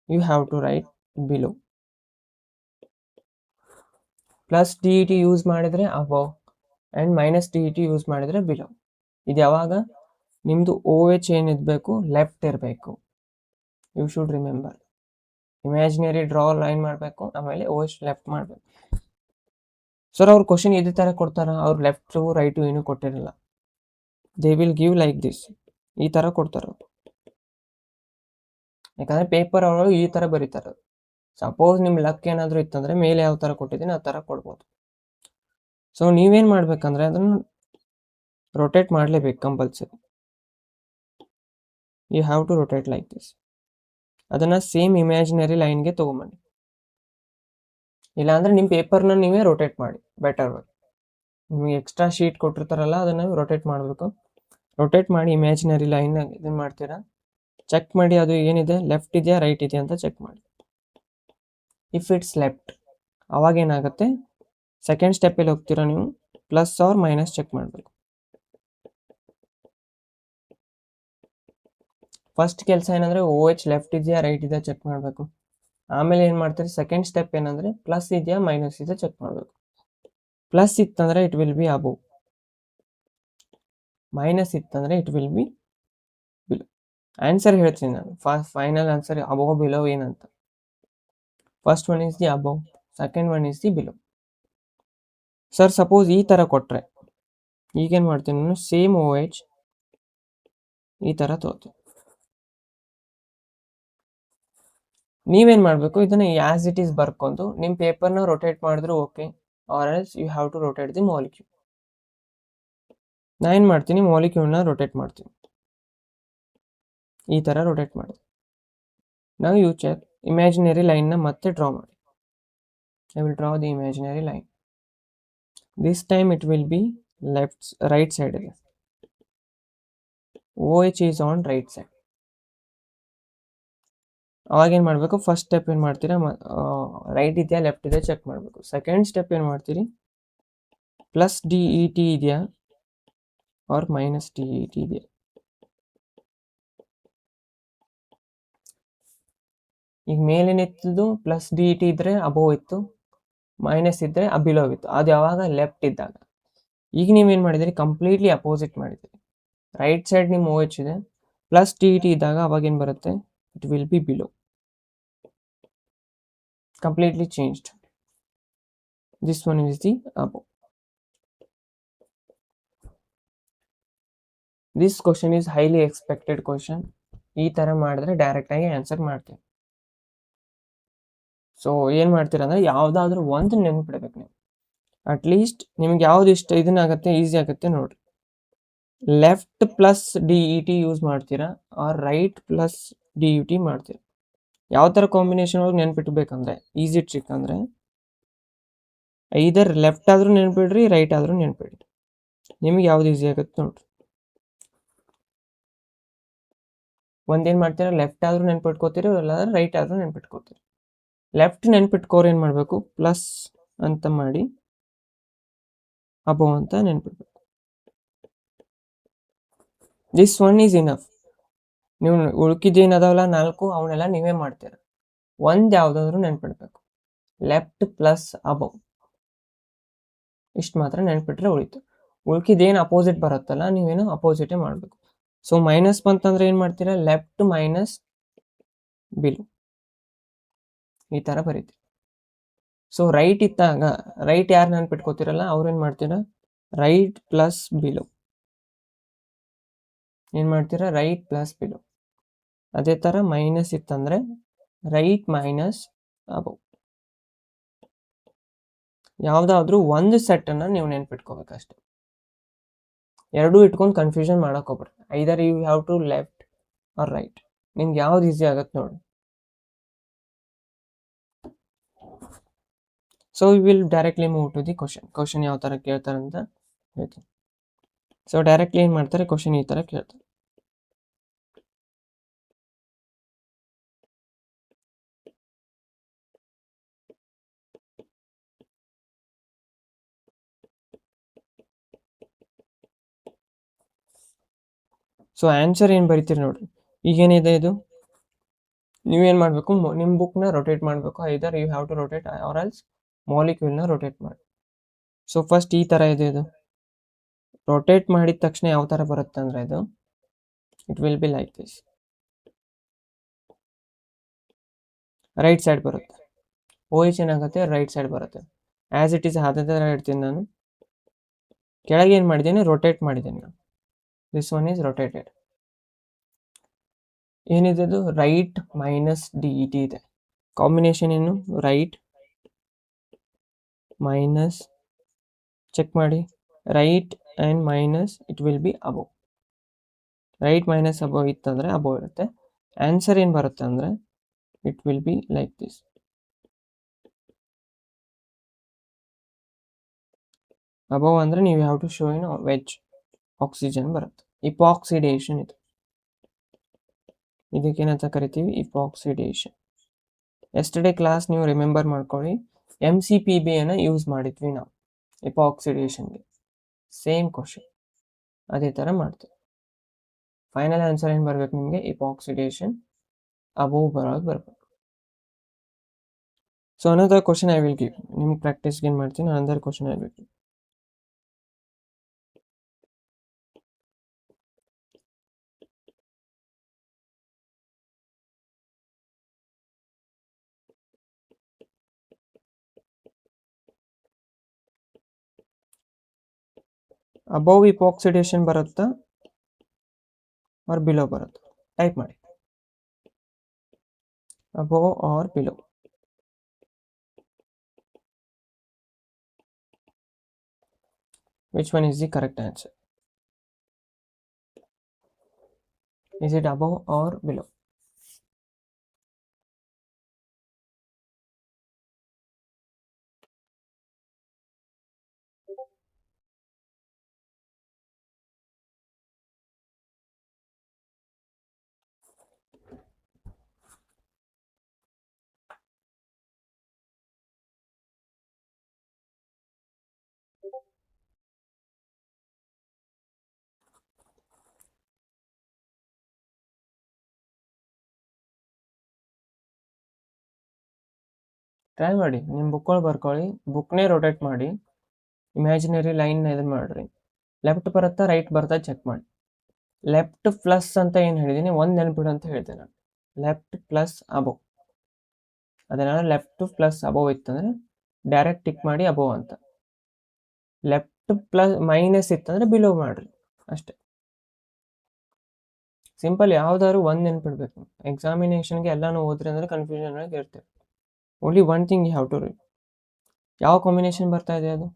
you have to write below. Plus DET use ಮಾಡಿದರೆ above and minus DET use ಮಾಡಿದರೆ ಬಿಲೋ. ಇದು ಯಾವಾಗ ನಿಮ್ಮದು OH ಏನಿರಬೇಕು ಲೆಫ್ಟ್ ಇರಬೇಕು. You should remember. Imaginary draw line ಮಾಡಬೇಕು, ಆಮೇಲೆ OH ಲೆಫ್ಟ್ ಮಾಡಬೇಕು. ಸರ್ ಅವ್ರ ಕ್ವಶನ್ ಇದೇ ಥರ ಕೊಡ್ತಾರ? ಅವ್ರು ಲೆಫ್ಟು ರೈಟು ಏನೂ ಕೊಟ್ಟಿರಲ್ಲ. They will give like this. ಈ ಥರ ಕೊಡ್ತಾರೆ. ಯಾಕಂದರೆ ಪೇಪರ್ ಅವರು ಈ ಥರ ಬರೀತಾರೆ. ಸಪೋಸ್ ನಿಮ್ಮ ಲಕ್ ಏನಾದರೂ ಇತ್ತಂದರೆ ಮೇಲೆ ಯಾವ ಥರ ಕೊಟ್ಟಿದ್ದೀನಿ ಆ ಥರ ಕೊಡ್ಬೋದು. ಸೊ ನೀವೇನು ಮಾಡಬೇಕಂದ್ರೆ ಅದನ್ನು ರೊಟೇಟ್ ಮಾಡಲೇಬೇಕು compulsory. You have to rotate like this. ಅದನ್ನು ಸೇಮ್ ಇಮ್ಯಾಜಿನರಿ ಲೈನ್ಗೆ ತೊಗೊಂಬನ್ನಿ. ಇಲ್ಲಾಂದರೆ ನಿಮ್ಮ ಪೇಪರ್ನ ನೀವೇ ರೊಟೇಟ್ ಮಾಡಿ ಬೆಟರ್. ನಿಮಗೆ ಎಕ್ಸ್ಟ್ರಾ ಶೀಟ್ ಕೊಟ್ಟಿರ್ತಾರಲ್ಲ ಅದನ್ನು ರೊಟೇಟ್ ಮಾಡಬೇಕು. ರೊಟೇಟ್ ಮಾಡಿ ಇಮ್ಯಾಜಿನರಿ ಲೈನ್ ಇದನ್ನ ಮಾಡ್ತೀರಾ, ಚೆಕ್ ಮಾಡಿ ಅದು ಏನಿದೆ ಲೆಫ್ಟ್ ಇದೆಯಾ ರೈಟ್ ಇದೆಯಾ ಅಂತ ಚೆಕ್ ಮಾಡಿ. ಇಫ್ ಇಟ್ಸ್ ಲೆಫ್ಟ್ ಅವಾಗ ಏನಾಗುತ್ತೆ, ಸೆಕೆಂಡ್ ಸ್ಟೆಪ್ಪಲ್ಲಿ ಹೋಗ್ತೀರಾ ನೀವು, ಪ್ಲಸ್ ಆರ್ ಮೈನಸ್ ಚೆಕ್ ಮಾಡಬೇಕು. ಫಸ್ಟ್ ಕೆಲಸ ಏನಂದ್ರೆ ಓ ಎಚ್ ಲೆಫ್ಟ್ ಇದೆಯಾ ರೈಟ್ ಇದೆಯಾ ಚೆಕ್ ಮಾಡಬೇಕು. ಆಮೇಲೆ ಏನು ಮಾಡ್ತೀರಿ, ಸೆಕೆಂಡ್ ಸ್ಟೆಪ್ ಏನಂದ್ರೆ ಪ್ಲಸ್ ಇದೆಯಾ ಮೈನಸ್ ಇದೆಯಾ ಚೆಕ್ ಮಾಡಬೇಕು. ಪ್ಲಸ್ ಇತ್ತಂದ್ರೆ it will be above, minus ಇತ್ತಂದ್ರೆ it will be below. Answer ಹೇಳ್ತೀನಿ ನಾನು, ಫೈನಲ್ ಆನ್ಸರ್ ಅಬೋವ್ ಬಿಲೋ ಏನಂತ. First one is the above, second one is the below. Sir suppose ಈ ಥರ ಕೊಟ್ಟರೆ ಈಗೇನು ಮಾಡ್ತೀನಿ ನಾನು, ಸೇಮ್ ಓ ಎಚ್ ಈ ಥರ ತಗೋತೀನಿ. ನೀವೇನು ಮಾಡಬೇಕು, ಇದನ್ನು ಆ್ಯಸ್ ಇಟ್ ಈಸ್ ಬರ್ಕೊಂಡು ನಿಮ್ಮ ಪೇಪರ್ನ ರೊಟೇಟ್ ಮಾಡಿದ್ರು okay, or else you have to rotate the molecule. ನಾನು ಏನು ಮಾಡ್ತೀನಿ, ಮಾಲಿಕ್ಯೂಲ್ನ ರೊಟೇಟ್ ಮಾಡ್ತೀನಿ, ಈ ಥರ ರೊಟೇಟ್ ಮಾಡಿ. ನಾವು ಯು ಚೆಕ್ ಇಮ್ಯಾಜಿನರಿ ಲೈನ್ನ ಮತ್ತೆ ಡ್ರಾ ಮಾಡಿ. I will draw the imaginary line. This time it will be right side ಇದೆ. O H is on right side. ಅವಾಗೇನು ಮಾಡಬೇಕು, ಫಸ್ಟ್ ಸ್ಟೆಪ್ ಏನು ಮಾಡ್ತೀರಾ, ರೈಟ್ ಇದೆಯಾ ಲೆಫ್ಟ್ ಇದೆಯಾ ಚೆಕ್ ಮಾಡಬೇಕು. ಸೆಕೆಂಡ್ ಸ್ಟೆಪ್ ಏನು ಮಾಡ್ತೀರಿ, ಪ್ಲಸ್ ಡಿ ಇ ಟಿ ಇದೆಯಾ or minus D E T ಇದೆಯಾ. ಈಗ ಮೇಲೇನಿತ್ತು ಪ್ಲಸ್ ಡಿ ಇ ಟಿ ಇದ್ರೆ ಅಬೋವ್ ಇತ್ತು, ಮೈನಸ್ ಇದ್ದರೆ ಬಿಲೋ ಇತ್ತು. ಅದು ಯಾವಾಗ ಲೆಫ್ಟ್ ಇದ್ದಾಗ. ಈಗ ನೀವೇನು ಮಾಡಿದಿರಿ, ಕಂಪ್ಲೀಟ್ಲಿ ಅಪೋಸಿಟ್ ಮಾಡಿದಿರಿ. ರೈಟ್ ಸೈಡ್ ನಿಮ್ಮ ಓ ಎಚ್ ಇದೆ, ಪ್ಲಸ್ ಡಿ ಇ ಟಿ ಇದ್ದಾಗ ಅವಾಗೇನು ಬರುತ್ತೆ, it will be below. Completely changed. This one is the above. This question is highly expected question. ಈ ಥರ ಮಾಡಿದ್ರೆ ಡೈರೆಕ್ಟಾಗಿ ಆನ್ಸರ್ ಮಾಡ್ತೀವಿ. ಸೊ ಏನು ಮಾಡ್ತೀರ ಅಂದರೆ ಯಾವುದಾದ್ರೂ ಒಂದು ನೆನ್ಪಿಡ್ಬೇಕು ನೀವು. ಅಟ್ಲೀಸ್ಟ್ ನಿಮ್ಗೆ ಯಾವ್ದು ಇಷ್ಟ ಇದನ್ನಾಗತ್ತೆ ಈಸಿ ಆಗುತ್ತೆ ನೋಡಿರಿ. Left plus D E T use ಮಾಡ್ತೀರಾ or right plus D U T ಮಾಡ್ತೀರಾ. ಯಾವ ಥರ ಕಾಂಬಿನೇಷನ್ ಒಳಗೆ ನೆನ್ಪಿಟ್ಬೇಕಂದ್ರೆ ಈಸಿ ಟ್ರಿಕ್ ಅಂದರೆ ಐದರ್ ಲೆಫ್ಟ್ ಆದರೂ ನೆನ್ಪಿಡ್ರಿ ರೈಟ್ ಆದರೂ ನೆನ್ಪಿಡ್ರಿ, ನಿಮ್ಗೆ ಯಾವ್ದು ಈಸಿ ಆಗುತ್ತೆ ನೋಡ್ರಿ. ಒಂದೇನು ಮಾಡ್ತೀರಾ, ಲೆಫ್ಟ್ ಆದರೂ ನೆನ್ಪಿಟ್ಕೋತೀರಿ ಇಲ್ಲಾಂದ್ರೆ ರೈಟ್ ಆದರೂ ನೆನ್ಪಿಟ್ಕೋತೀರಿ. ಲೆಫ್ಟ್ ನೆನ್ಪಿಟ್ಕೋರು ಏನು ಮಾಡಬೇಕು, ಪ್ಲಸ್ ಅಂತ ಮಾಡಿ ಅಬೋವ್ ಅಂತ ನೆನ್ಪಿಡ್ಬೇಕು. This one is enough. ನೀವು ಉಳ್ಕಿದ್ದೇನದಾವಲ್ಲ 4 ಅವನ್ನೆಲ್ಲ ನೀವೇ ಮಾಡ್ತೀರ. ಒಂದು ಯಾವುದಾದ್ರೂ ನೆನ್ಪಿಡ್ಬೇಕು, ಲೆಫ್ಟ್ ಪ್ಲಸ್ ಅಬೋವ್ ಇಷ್ಟು ಮಾತ್ರ ನೆನ್ಪಿಟ್ರೆ ಉಳಿತು. ಉಳ್ಕಿದ್ದೇನು ಅಪೋಸಿಟ್ ಬರುತ್ತಲ್ಲ ನೀವೇನು ಅಪೋಸಿಟೇ ಮಾಡಬೇಕು. ಸೊ ಮೈನಸ್ ಬಂತಂದ್ರೆ ಏನು ಮಾಡ್ತೀರಾ, ಲೆಫ್ಟ್ ಮೈನಸ್ ಬಿಲೋ ಈ ಥರ ಬರೀತೀರಿ. ಸೊ ರೈಟ್ ಇದ್ದಾಗ ರೈಟ್ ಯಾರು ನೆನ್ಪಿಟ್ಕೋತಿರಲ್ಲ ಅವ್ರೇನು ಮಾಡ್ತೀರಾ, ರೈಟ್ ಪ್ಲಸ್ ಬಿಲೋ ಏನು ಮಾಡ್ತೀರಾ, ರೈಟ್ ಪ್ಲಸ್ ಬಿಲೋ. ಅದೇ ಥರ ಮೈನಸ್ ಇತ್ತಂದರೆ ರೈಟ್ ಮೈನಸ್ ಅಬೋವ್. ಯಾವುದಾದ್ರೂ ಒಂದು ಸೆಟ್ಟನ್ನು ನೀವು ನೆನ್ಪಿಟ್ಕೋಬೇಕಷ್ಟೆ. ಎರಡೂ ಇಟ್ಕೊಂಡು ಕನ್ಫ್ಯೂಷನ್ ಮಾಡೋಕೆ ಹೋಗ್ಬೇಡಿ. Either you have to left or right, ನಿಮ್ಗೆ ಯಾವ್ದು ಈಸಿ ಆಗುತ್ತೆ ನೋಡಿ. So we will directly move to the question ಯಾವ ಥರ ಕೇಳ್ತಾರೆ ಅಂತ ಹೇಳ್ತೀನಿ. ಸೊ ಡೈರೆಕ್ಟ್ಲಿ ಏನು ಮಾಡ್ತಾರೆ, ಕ್ವಶನ್ ಈ ಥರ ಕೇಳ್ತಾರೆ. ಸೊ ಆನ್ಸರ್ ಏನು ಬರಿತೀರಿ ನೋಡ್ರಿ. ಈಗೇನಿದೆ ಇದು, ನೀವೇನು ಮಾಡಬೇಕು, ನಿಮ್ಮ ಬುಕ್ನ ರೊಟೇಟ್ ಮಾಡಬೇಕು. Either you have to rotate or else ಮಾಲಿಕ್ಯೂಲ್ನ ರೊಟೇಟ್ ಮಾಡಿ. ಸೊ ಫಸ್ಟ್ ಈ ಥರ ಇದೆ ಇದು. ರೊಟೇಟ್ ಮಾಡಿದ ತಕ್ಷಣ ಯಾವ ಥರ ಬರುತ್ತೆ ಅಂದರೆ ಇದು it will be like this. Right side ಬರುತ್ತೆ, ಓ ಎಚ್ ಏನಾಗುತ್ತೆ ರೈಟ್ ಸೈಡ್ ಬರುತ್ತೆ. ಆ್ಯಸ್ ಇಟ್ ಈಸ್ ಅದೇ ಥರ ಇಡ್ತೀನಿ ನಾನು. ಕೆಳಗೆ ಏನು ಮಾಡಿದ್ದೀನಿ, ರೊಟೇಟ್ ಮಾಡಿದ್ದೀನಿ ನಾನು. This one is rotated. ಏನಿದೆ ಅದು, right minus D E T ಇದೆ. ಕಾಂಬಿನೇಷನ್ ಏನು, ರೈಟ್ ಮೈನಸ್ ಚೆಕ್ ಮಾಡಿ, right and minus it will be above. Right minus above ಇತ್ತಂದರೆ ಅಬೋವ್ ಇರುತ್ತೆ. ಆನ್ಸರ್ ಏನು ಬರುತ್ತೆ ಅಂದರೆ it will be like this. Above ಅಂದರೆ ನೀವು have to show in wedge oxygen ಬರುತ್ತೆ. ಇಪಾಕ್ಸಿಡೇಷನ್. ಇದಕ್ಕೇನಂತ ಕರಿತೀವಿ? ಇಪಾಕ್ಸಿಡೇಷನ್. ಎಸ್ಟರ್ಡೇ ಕ್ಲಾಸ್ ನೀವು ರಿಮೆಂಬರ್ ಮಾಡ್ಕೊಳ್ಳಿ, MCPB ಅನ್ನ ಯೂಸ್ ಮಾಡಿದ್ವಿ ನಾವು ಇಪಾಕ್ಸಿಡೇಷನ್ಗೆ. ಸೇಮ್ ಕ್ವಶನ್ ಅದೇ ಥರ ಮಾಡ್ತೀವಿ. ಫೈನಲ್ ಆನ್ಸರ್ ಏನು ಬರ್ಬೇಕು ನಿಮಗೆ? ಇಪಾಕ್ಸಿಡೇಷನ್ ಅಬೋವ್ ಬರ್ಬೇಕು. So another question I will give. ನಿಮ್ಗೆ ಪ್ರಾಕ್ಟೀಸ್ಗೆ ಏನು ಮಾಡ್ತೀನಿ, another question I will give. Above epoxidation ಬರುತ್ತಾ ಆರ್ ಬಿಲೋ ಬರುತ್ತಾ? ಟೈಪ್ ಮಾಡಿ, above or below. Which one is the correct answer? Is it above or below? Try ಮಾಡಿ, ನಿಮ್ಮ ಬುಕ್ಗಳು ಬರ್ಕೊಳ್ಳಿ, ಬುಕ್ನೇ ರೊಟೇಟ್ ಮಾಡಿ, ಇಮ್ಯಾಜಿನರಿ ಲೈನ್ ಇದನ್ನು ಮಾಡಿರಿ. ಲೆಫ್ಟ್ ಬರುತ್ತಾ ರೈಟ್ ಬರುತ್ತಾ ಚೆಕ್ ಮಾಡಿ. ಲೆಫ್ಟ್ ಪ್ಲಸ್ ಅಂತ ಏನು ಹೇಳಿದ್ದೀನಿ, ಒಂದು ನೆನ್ಪಿಡು ಅಂತ ಹೇಳಿದೆ ನಾನು. Left plus above. ಅದನ್ನ ಲೆಫ್ಟ್ ಪ್ಲಸ್ ಅಬೋವ್ ಇತ್ತಂದರೆ ಡೈರೆಕ್ಟ್ ಟಿಕ್ ಮಾಡಿ ಅಬೋವ್ ಅಂತ. ಲೆಫ್ಟ್ ಪ್ಲಸ್ ಮೈನಸ್ ಇತ್ತಂದರೆ ಬಿಲೋ ಮಾಡಿರಿ ಅಷ್ಟೇ. ಸಿಂಪಲ್, ಯಾವ್ದಾದ್ರು ಒಂದು ನೆನ್ಪಿಡ್ಬೇಕು. ಎಕ್ಸಾಮಿನೇಷನ್ಗೆ ಎಲ್ಲಾನು ಓದ್ರಿ ಅಂದರೆ ಕನ್ಫ್ಯೂಷನ್ ಆಗಿ ಇರ್ತೇವೆ. Only one thing you have to read. ಯಾವ ಕಾಂಬಿನೇಷನ್ ಬರ್ತಾ ಇದೆ ಅದು?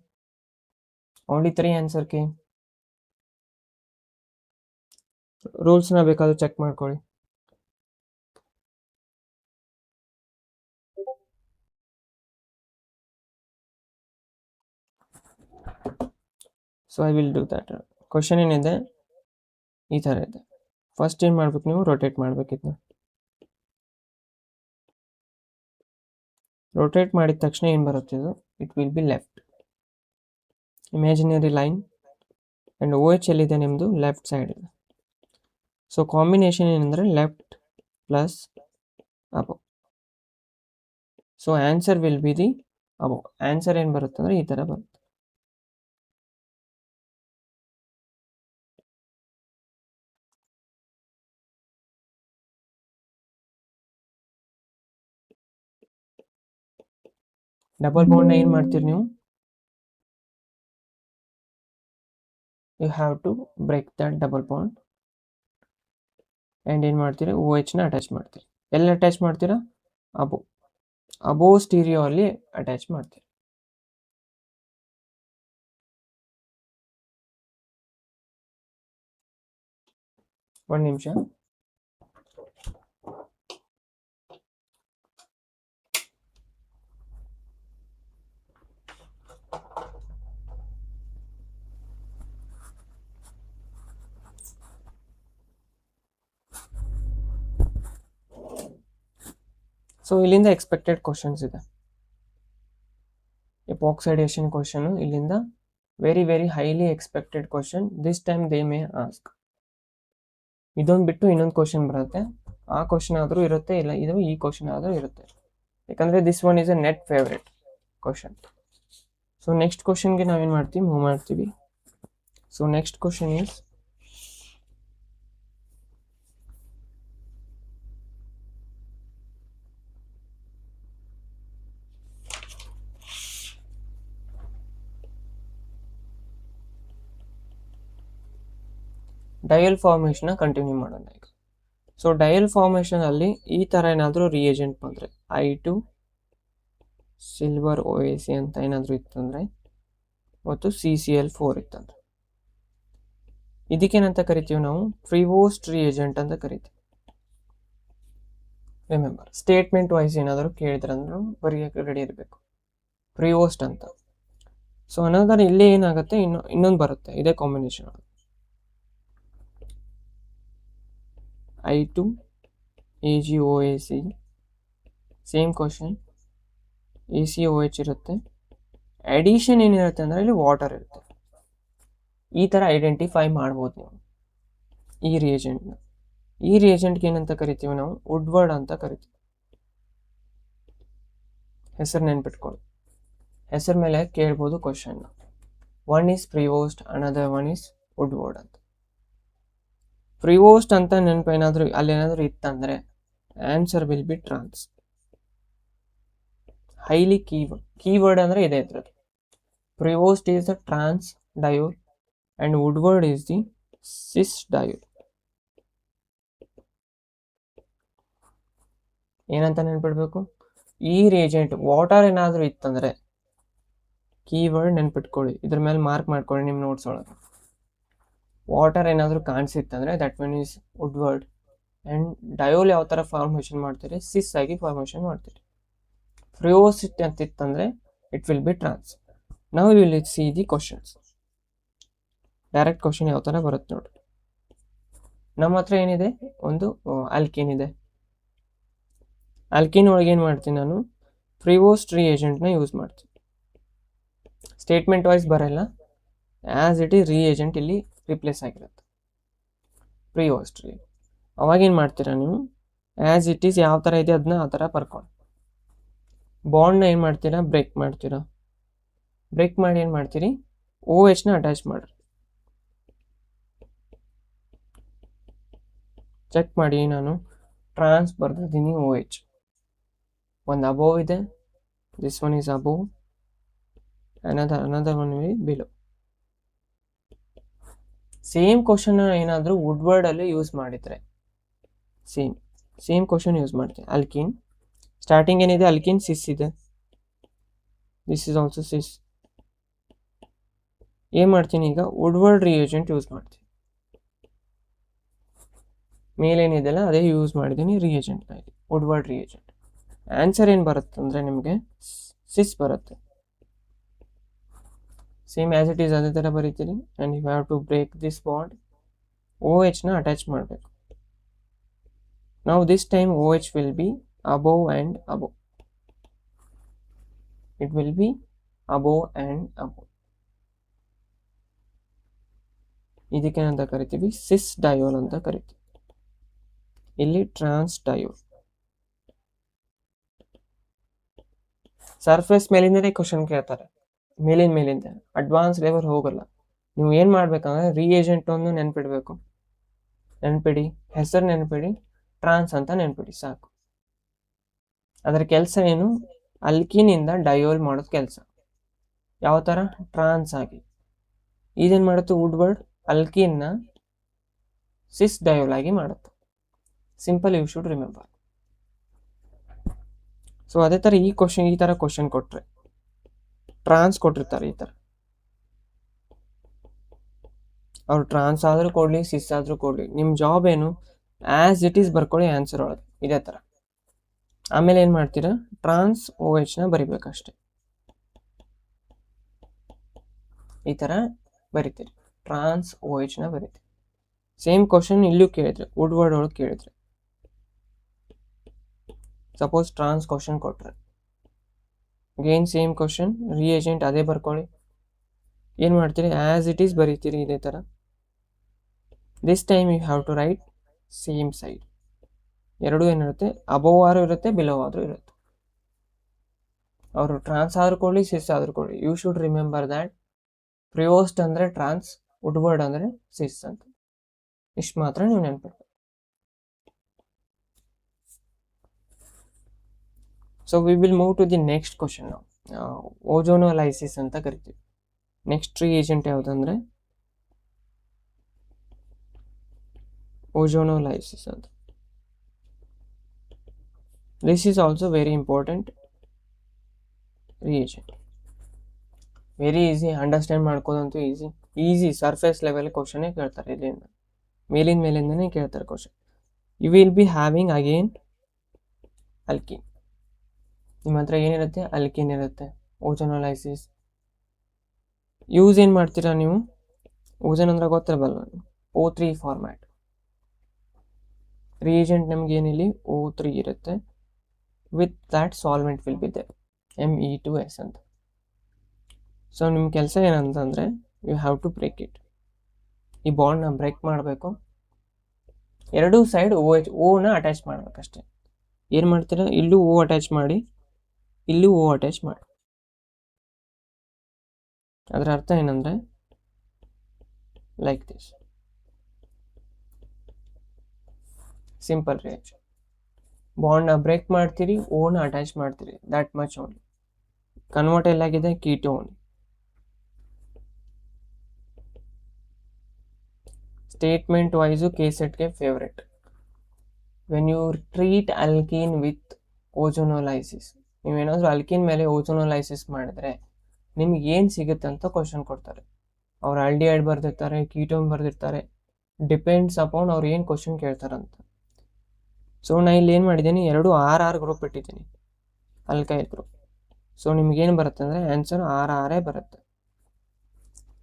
Only 3 answer K. ರೂಲ್ಸ್ನ ಬೇಕಾದ್ರೂ ಚೆಕ್ ಮಾಡ್ಕೊಳ್ಳಿ. So I will do that. Question ಏನಿದೆ ಈ ಥರ ಇದೆ. ಫಸ್ಟ್ ಏನು ಮಾಡ್ಬೇಕು ನೀವು? ರೊಟೇಟ್ ಮಾಡ್ಬೇಕಿದ್ನ. ರೊಟೇಟ್ ಮಾಡಿದ ತಕ್ಷಣ ಏನು ಬರುತ್ತೆ ಇದು? It will B left. Imaginary line and OH ಎಲ್ಲಿದೆ ನಿಮ್ಮದು? ಲೆಫ್ಟ್ ಸೈಡ್ ಇದೆ. ಸೊ ಕಾಂಬಿನೇಷನ್ ಏನಂದರೆ left plus above. So answer will be the above. Answer ಏನು ಬರುತ್ತೆ ಅಂದರೆ ಈ ಥರ ಬರುತ್ತೆ. ಡಬಲ್ ಬಾಂಡ್ನ ಏನು ಮಾಡ್ತೀರಿ ನೀವು? You have to break that double bond and ಏನು ಮಾಡ್ತೀರಿ? OHನ ಅಟ್ಯಾಚ್ ಮಾಡ್ತೀರಿ. ಎಲ್ಲಿ ಅಟ್ಯಾಚ್ ಮಾಡ್ತೀರಾ? ಅಬೋವ್. ಅಬೋವ್ ಸ್ಟೀರಿಯೋ ಅಲ್ಲಿ ಅಟ್ಯಾಚ್ ಮಾಡ್ತೀರಿ. ಒಂದು ನಿಮಿಷ. ಸೊ ಇಲ್ಲಿಂದ ಎಕ್ಸ್ಪೆಕ್ಟೆಡ್ ಕ್ವಶನ್ಸ್ ಇದೆ. ಎಪಾಕ್ಸಿಡೇಷನ್ ಕ್ವಶನ್ ಇಲ್ಲಿಂದ very very highly expected question. This time they may ask. ಇದೊಂದು ಬಿಟ್ಟು ಇನ್ನೊಂದು ಕ್ವಶನ್ ಬರುತ್ತೆ. ಆ ಕ್ವಶನ್ ಆದರೂ ಇರುತ್ತೆ, ಇಲ್ಲ ಇದು ಈ ಕ್ವಶನ್ ಆದರೂ ಇರುತ್ತೆ. ಯಾಕಂದರೆ this one is a NET favourite question. So next ಕ್ವಶನ್ಗೆ ನಾವೇನು ಮಾಡ್ತೀವಿ? ಮೂವ್ ಮಾಡ್ತೀವಿ. So next question is diol ಫಾರ್ಮೇಷನ್ನ ಕಂಟಿನ್ಯೂ ಮಾಡೋಣ ಈಗ. ಸೊ ಡಯಲ್ ಫಾರ್ಮೇಷನಲ್ಲಿ ಈ ಥರ ಏನಾದರೂ ರಿಯೇಜೆಂಟ್ ಬಂದರೆ, I2 ಸಿಲ್ವರ್ OAC ಅಂತ ಏನಾದರೂ ಇತ್ತಂದರೆ, ಮತ್ತು CCl4 ಇತ್ತಂದರೆ, ಇದಕ್ಕೇನಂತ ಕರಿತೀವಿ ನಾವು? ಪ್ರಿವೋಸ್ಟ್ ರಿಯೇಜೆಂಟ್ ಅಂತ ಕರಿತೀವಿ. ರಿಮೆಂಬರ್, ಸ್ಟೇಟ್ಮೆಂಟ್ ವೈಸ್ ಏನಾದರೂ ಕೇಳಿದ್ರಂದ್ರೂ ಬರೆಯೋಕ್ಕೆ ರೆಡಿ ಇರಬೇಕು. ಪ್ರಿವೋಸ್ಟ್ ಅಂತ. ಸೊ ಅನ್ನೋದಾದ್ರೆ ಇಲ್ಲಿ ಏನಾಗುತ್ತೆ, ಇನ್ನೊಂದು ಬರುತ್ತೆ, ಇದೇ combination. I2 AgOAc. Same question, ACOH ಇರುತ್ತೆ. ಅಡಿಷನ್ ಏನಿರುತ್ತೆ ಅಂದರೆ ಇಲ್ಲಿ ವಾಟರ್ ಇರುತ್ತೆ. ಈ ಥರ ಐಡೆಂಟಿಫೈ ಮಾಡ್ಬೋದು ನೀವು ಈ ರಿಯೇಜೆಂಟ್ನ. ಈ ರಿಯೇಜೆಂಟ್ಗೆ ಏನಂತ ಕರಿತೀವಿ ನಾವು? ವುಡ್ವರ್ಡ್ ಅಂತ ಕರಿತೀವಿ. ಹೆಸರು ನೆನ್ಪಿಟ್ಕೊಳ್ಳಿ. ಹೆಸರು ಮೇಲೆ ಕೇಳ್ಬೋದು ಕ್ವಶನ್ನ. One is Prevost, another one is Woodward ಅಂತ. ಪ್ರಿವೋಸ್ಟ್ ಅಂತ ನೆನಪು ಏನಾದರೂ ಅಲ್ಲೇನಾದರೂ ಇತ್ತಂದರೆ answer will be trans. Highly keyword ಅಂದರೆ ಇದೆ ಇದ್ರದ್ದು. Prevost is the trans diol and Woodward is the cis diol. ಏನಂತ ನೆನ್ಪಿಡ್ಬೇಕು? ಈ ರಿಯೇಜೆಂಟ್ ವಾಟರ್ ಏನಾದರೂ ಇತ್ತಂದರೆ ಕೀವರ್ಡ್ ನೆನ್ಪಿಟ್ಕೊಳ್ಳಿ, ಇದ್ರ ಮೇಲೆ ಮಾರ್ಕ್ ಮಾಡ್ಕೊಳ್ಳಿ ನಿಮ್ಮ ನೋಟ್ಸ್ ಒಳಗೆ. ವಾಟರ್ ಏನಾದರೂ ಕಾಣಿಸಿತ್ತಂದರೆ ದಟ್ ಮೀನ್ ಈಸ್ ವುಡ್ವರ್ಡ್. ಆ್ಯಂಡ್ ಡಯೋಲ್ ಯಾವ ಥರ ಫಾರ್ಮೇಷನ್ ಮಾಡ್ತೀರಿ? ಸಿಸ್ ಆಗಿ ಫಾರ್ಮೇಷನ್ ಮಾಡ್ತೀರಿ. ಪ್ರಿವೋಸ್ಟ್ ಅಂತಿತ್ತಂದರೆ ಇಟ್ ವಿಲ್ ಬಿ ಟ್ರಾನ್ಸ್. ನಾವು will see the questions. Direct question ಯಾವ ಥರ ಬರುತ್ತೆ ನೋಡಿ. ನಮ್ಮ ಹತ್ರ ಏನಿದೆ? ಒಂದು ಆಲ್ಕಿನ್ ಇದೆ. ಆಲ್ಕಿನ್ ಒಳಗೆ ಏನು ಮಾಡ್ತೀನಿ ನಾನು? ಪ್ರಿವೋಸ್ಟ್ ರಿಯೇಜೆಂಟ್ನ ಯೂಸ್ ಮಾಡ್ತೀನಿ. ಸ್ಟೇಟ್ಮೆಂಟ್ ವೈಸ್ ಬರಲ್ಲ, ಆ್ಯಸ್ ಇಟ್ ಈಸ್ ರಿಯೇಜೆಂಟ್ ಇಲ್ಲಿ ರಿಪ್ಲೇಸ್ ಆಗಿರುತ್ತೆ. ಪ್ರಿವೋಸ್ಟ್ ಅವಾಗೇನು ಮಾಡ್ತೀರಾ ನೀವು? ಆ್ಯಸ್ ಇಟ್ ಈಸ್ ಯಾವ ಥರ ಇದೆ ಅದನ್ನ ಆ ಥರ ಬರ್ಕೊಂಡು ಬಾಂಡ್ನ ಏನು ಮಾಡ್ತೀರಾ? ಬ್ರೇಕ್ ಮಾಡ್ತೀರಾ. ಬ್ರೇಕ್ ಮಾಡಿ ಏನು ಮಾಡ್ತೀರಿ? OHನ ಅಟ್ಯಾಚ್ ಮಾಡಿರಿ. ಚೆಕ್ ಮಾಡಿ, ನಾನು ಟ್ರಾನ್ಸ್ ಬರ್ದಿದ್ದೀನಿ OH. ಒಂದು ಅಬೋವ್ ಇದೆ, this one is above, another one will below. Same question ಏನಾದರೂ ವುಡ್ವರ್ಡಲ್ಲಿ ಯೂಸ್ ಮಾಡಿದರೆ ಸೇಮ್ ಕ್ವಶನ್ ಯೂಸ್ ಮಾಡ್ತೀನಿ. ಅಲ್ಕಿನ್ ಸ್ಟಾರ್ಟಿಂಗ್ ಏನಿದೆ? ಅಲ್ಕಿನ್ ಸಿಸ್ ಇದೆ, ದಿಸ್ ಇಸ್ ಆಲ್ಸೋ ಸಿಸ್. ಏನು ಮಾಡ್ತೀನಿ ಈಗ? ವುಡ್ವರ್ಡ್ ರಿಯೇಜೆಂಟ್ ಯೂಸ್ ಮಾಡ್ತೀನಿ. ಮೇಲೇನಿದೆಯಲ್ಲ ಅದೇ ಯೂಸ್ ಮಾಡಿದ್ದೀನಿ ರಿಯೇಜೆಂಟ್ನ, ಇಲ್ಲಿ ವುಡ್ವರ್ಡ್ ರಿಯೇಜೆಂಟ್. ಆನ್ಸರ್ ಏನು ಬರುತ್ತೆ ಅಂದರೆ ನಿಮಗೆ ಸಿಸ್ ಬರುತ್ತೆ. ಸೇಮ್ ಆ್ಯಸ್ ಇಟ್ ಈಸ್ ಅದೇ ಥರ ಬರೀತೀರಿ. And you have to break this bond. OHನ ಅಟ್ಯಾಚ್ ಮಾಡಬೇಕು. ನಾವು this time OH will be above and above. It will be above and above. ಇದಕ್ಕೇನಂತ ಕರಿತೀವಿ? ಸಿಸ್ ಡಯೋಲ್ ಅಂತ ಕರಿತೀವಿ. ಇಲ್ಲಿ ಟ್ರಾನ್ಸ್ ಡಯೋಲ್. ಸರ್ಫೇಸ್ ಮೇಲಿಂದನೇ ಕ್ವಶನ್ ಕೇಳ್ತಾರೆ, ಮೇಲಿಂದ ಅಡ್ವಾನ್ಸ್ ಲೆವೆಲ್ ಹೋಗಲ್ಲ. ನೀವು ಏನು ಮಾಡ್ಬೇಕಂದ್ರೆ ರಿಯೇಜೆಂಟ್ ಒಂದು ನೆನ್ಪಿಡ್ಬೇಕು. ನೆನ್ಪಿಡಿ, ಹೆಸರು ನೆನ್ಪಿಡಿ, ಟ್ರಾನ್ಸ್ ಅಂತ ನೆನ್ಪಿಡಿ ಸಾಕು. ಅದರ ಕೆಲಸ ಏನು? ಅಲ್ಕಿನಿಂದ ಡಯೋಲ್ ಮಾಡೋದು ಕೆಲಸ. ಯಾವ ಥರ? ಟ್ರಾನ್ಸ್ ಆಗಿ. ಇದೇನು ಮಾಡುತ್ತೆ? ವುಡ್ವರ್ಡ್ ಅಲ್ಕಿನ್ನ ಸಿಸ್ ಡಯೋಲ್ ಆಗಿ ಮಾಡುತ್ತೆ. Simple, you should remember. So ಅದೇ ಥರ ಈ ಥರ ಕ್ವಶನ್ ಕೊಟ್ಟರೆ, ಟ್ರಾನ್ಸ್ ಕೊಟ್ಟಿರ್ತಾರೆ ಈ ಥರ, ಅವ್ರು ಟ್ರಾನ್ಸ್ ಆದರೂ ಕೊಡಲಿ, ಸಿಸ್ ಆದರೂ ಕೊಡಲಿ, ನಿಮ್ಮ ಜಾಬ್ ಏನು? ಆ್ಯಸ್ ಇಟ್ ಈಸ್ ಬರ್ಕೊಳ್ಳಿ ಆನ್ಸರ್ ಒಳಗೆ ಇದೇ ಥರ. ಆಮೇಲೆ ಏನು ಮಾಡ್ತೀರಾ? ಟ್ರಾನ್ಸ್ OHನ ಬರಿಬೇಕಷ್ಟೆ. ಈ ಥರ ಬರಿತೀರಿ, ಟ್ರಾನ್ಸ್ OHನ ಬರಿತೀರಿ. ಸೇಮ್ ಕ್ವಶನ್ ಇಲ್ಲೂ ಕೇಳಿದ್ರೆ, ವುಡ್ವರ್ಡ್ ಒಳಗೆ ಕೇಳಿದ್ರೆ, ಸಪೋಸ್ ಟ್ರಾನ್ಸ್ ಕ್ವಶನ್ ಕೊಟ್ಟರೆ ಅಗೇನ್ ಸೇಮ್ ಕ್ವಶನ್, ರಿಯೇಜೆಂಟ್ ಅದೇ ಬರ್ಕೊಳ್ಳಿ. ಏನು ಮಾಡ್ತೀರಿ? ಆ್ಯಸ್ ಇಟ್ ಈಸ್ ಬರೀತೀರಿ ಇದೇ ಥರ. This time you have to write same side. ಎರಡೂ ಏನಿರುತ್ತೆ? ಅಬೋವ್ ಆದರೂ ಇರುತ್ತೆ, ಬಿಲೋ ಆದರೂ ಇರುತ್ತೆ. ಅವರು ಟ್ರಾನ್ಸ್ ಆದರೂ ಕೊಡಲಿ, ಸಿಸ್ ಆದರೂ ಕೊಡಲಿ, you should remember that Prevost ಅಂದರೆ ಟ್ರಾನ್ಸ್, ವುಡ್ವರ್ಡ್ ಅಂದರೆ ಸಿಸ್ ಅಂತ. ಇಷ್ಟು ಮಾತ್ರ ನೀವು ನೆನಪಿಡ್ಬೇಕು. So we will move to the next question. ನಾವು ಓಜೋನೋಲೈಸಿಸ್ ಅಂತ ಕರಿತೀವಿ. ನೆಕ್ಸ್ಟ್ ರಿಯೇಜೆಂಟ್ ಯಾವುದಂದ್ರೆ ಓಜೋನೋಲೈಸಿಸ್ ಅಂತ. This is also very important reagent. Very easy, understand ಮಾಡ್ಕೋದಂತೂ ಈಸಿ ಸರ್ಫೇಸ್ ಲೆವೆಲ್ ಕ್ವಶನೇ ಕೇಳ್ತಾರೆ. ಇಲ್ಲಿಂದ ಮೇಲಿಂದನೇ ಕೇಳ್ತಾರೆ question. You will be having again alkene. ನಿಮ್ಮ ಹತ್ರ ಏನಿರುತ್ತೆ? ಅಲ್ಕಿನ್ ಇರುತ್ತೆ. ಓಜೋನೋಲೈಸಿಸ್ ಯೂಸ್ ಏನು ಮಾಡ್ತೀರಾ ನೀವು? ಓಜನ್ ಅಂದ್ರೆ ಗೊತ್ತಿರಬಲ್ಲ, O3 ಫಾರ್ಮ್ಯಾಟ್. ರಿಯೇಜೆಂಟ್ ನಮ್ಗೆ ಏನಿಲ್ಲಿ O3 ಇರುತ್ತೆ, with that solvent will be the Me2S ಅಂತ. ಸೊ ನಿಮ್ಮ ಕೆಲಸ ಏನಂತಂದರೆ you have to break it. ಈ ಬಾಂಡ್ನ ಬ್ರೇಕ್ ಮಾಡಬೇಕು. ಎರಡೂ ಸೈಡ್ ಓನ ಅಟ್ಯಾಚ್ ಮಾಡಬೇಕಷ್ಟೆ. ಏನು ಮಾಡ್ತೀರಾ, ಇಲ್ಲೂ O ಅಟ್ಯಾಚ್ ಮಾಡಿ, ಇಲ್ಲೂ O ಅಟ್ಯಾಚ್ ಮಾಡಿ. ಅದರ ಅರ್ಥ ಏನಂದರೆ ಲೈಕ್ ದಿಸ್, ಸಿಂಪಲ್ ರಿಯಾಕ್ಷನ್. ಬಾಂಡ್ನ ಬ್ರೇಕ್ ಮಾಡ್ತೀರಿ, ಓನ ಅಟ್ಯಾಚ್ ಮಾಡ್ತೀರಿ, ದ್ಯಾಟ್ ಮಚ್ ಓನ್ಲಿ. ಕನ್ವರ್ಟ್ ಎಲ್ಲಾಗಿದೆ, ಕೀಟೋನ್. ಸ್ಟೇಟ್ಮೆಂಟ್ ವೈಸು ಕೆ-ಸೆಟ್ಗೆ favourite. When you treat alkene with ozonolysis, ನೀವೇನಾದರೂ ಅಲ್ಕೀನ್ ಮೇಲೆ ಓಜೋನೋಲೈಸಿಸ್ ಮಾಡಿದ್ರೆ ನಿಮ್ಗೆ ಏನು ಸಿಗುತ್ತೆ ಅಂತ ಕ್ವಶನ್ ಕೊಡ್ತಾರೆ. ಅವ್ರು ಆಲ್ಡಿಹೈಡ್ ಬರೆದಿರ್ತಾರೆ, ಕೀಟೋನ್ ಬರೆದಿರ್ತಾರೆ, ಡಿಪೆಂಡ್ಸ್ ಅಪಾನ್ ಅವ್ರು ಏನು ಕ್ವಶನ್ ಕೇಳ್ತಾರಂತ. ಸೊ ನಾನು ಇಲ್ಲಿ ಏನು ಮಾಡಿದ್ದೀನಿ, ಎರಡು R ಗ್ರೂಪ್ ಇಟ್ಟಿದ್ದೀನಿ, ಅಲ್ಕೈಲ್ ಗ್ರೂಪ್. ಸೊ ನಿಮ್ಗೇನು ಬರುತ್ತೆ ಅಂದರೆ ಆನ್ಸರ್ RRೇ ಬರುತ್ತೆ.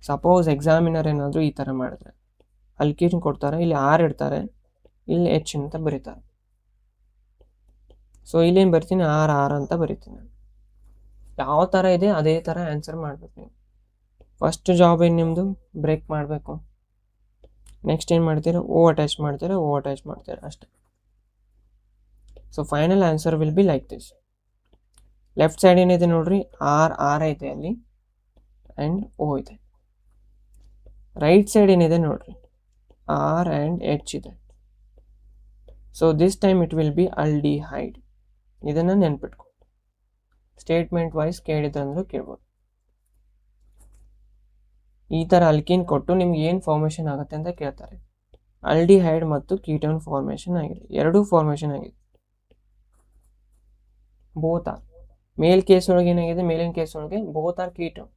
ಸಪೋಸ್ ಎಕ್ಸಾಮಿನರ್ ಏನಾದರೂ ಈ ಥರ ಮಾಡಿದ್ರೆ ಅಲ್ಕೀನ್ ಕೊಡ್ತಾರೆ, ಇಲ್ಲಿ R ಇಡ್ತಾರೆ, ಇಲ್ಲಿ H ಅಂತ ಬರೀತಾರೆ. ಸೊ ಇಲ್ಲೇನು ಬರ್ತೀನಿ, RR ಅಂತ ಬರಿತೀನಿ. ಯಾವ ಥರ ಇದೆ ಅದೇ ಥರ ಆನ್ಸರ್ ಮಾಡಬೇಕು ನೀವು. ಫಸ್ಟ್ ಜಾಬ್ ಏನು ನಿಮ್ಮದು, ಬ್ರೇಕ್ ಮಾಡಬೇಕು. ನೆಕ್ಸ್ಟ್ ಏನು ಮಾಡ್ತೀರಾ, O ಅಟ್ಯಾಚ್ ಮಾಡ್ತೀರಾ, O ಅಟ್ಯಾಚ್ ಮಾಡ್ತೀರಾ, ಅಷ್ಟೇ. So final answer will be like this. Left side ಏನಿದೆ ನೋಡ್ರಿ, R ಐತೆ ಅಲ್ಲಿ ಆ್ಯಂಡ್ O ಇದೆ. ರೈಟ್ ಸೈಡ್ ಏನಿದೆ ನೋಡ್ರಿ, R ಆ್ಯಂಡ್ H ಇದೆ. So this time it will B aldehyde. ಇದನ್ನು ನೆನ್ಪಿಟ್ಕೊ. ಸ್ಟೇಟ್ಮೆಂಟ್ ವೈಸ್ ಕೇಳಿದ್ರಂದ್ರೂ ಕೇಳ್ಬೋದು. ಈ ಥರ ಅಲ್ಕೀನ್ ಕೊಟ್ಟು ನಿಮ್ಗೆ ಏನು ಫಾರ್ಮೇಷನ್ ಆಗುತ್ತೆ ಅಂತ ಕೇಳ್ತಾರೆ. ಆಲ್ಡಿಹೈಡ್ ಮತ್ತು ಕೀಟೋನ್ ಫಾರ್ಮೇಷನ್ ಆಗಿದೆ, ಎರಡೂ ಫಾರ್ಮೇಷನ್ ಆಗಿದೆ. Both are. ಮೇಲ್ ಕೇಸ್ ಒಳಗೆ ಏನಾಗಿದೆ, ಮೇಲಿನ ಕೇಸ್ ಒಳಗೆ both are ketone.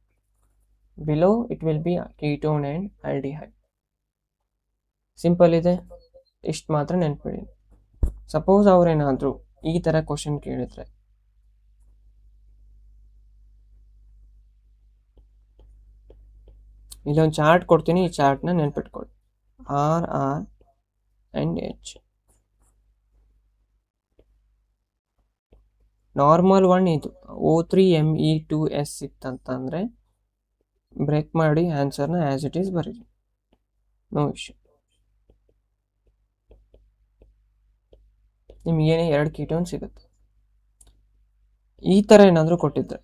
Below it will B ketone and aldehyde. Simple ಇದೆ, ಇಷ್ಟು ಮಾತ್ರ ನೆನ್ಪಿಡಿ. ಸಪೋಸ್ ಅವ್ರೇನಾದರೂ ಈ ಥರ ಕ್ವಶನ್ ಕೇಳಿದ್ರೆ, ಇಲ್ಲೊಂದು ಚಾರ್ಟ್ ಕೊಡ್ತೀನಿ, ಈ ಚಾರ್ಟ್ನ ನೆನ್ಪಿಟ್ಕೊಳ್ಳಿ. R and H. Normal one ಇದು O3 Me2S ಇತ್ತಂತಂದರೆ ಬ್ರೇಕ್ ಮಾಡಿ ಆನ್ಸರ್ನ ಆ್ಯಸ್ ಇಟ್ ಈಸ್ ಬರೀರಿ, ನೋ ಇಶ್ಯೂ. ನಿಮಗೇನೇ ಎರಡು ಕೀಟೋನ್ ಸಿಗುತ್ತೆ. ಈ ಥರ ಏನಾದರೂ ಕೊಟ್ಟಿದ್ರೆ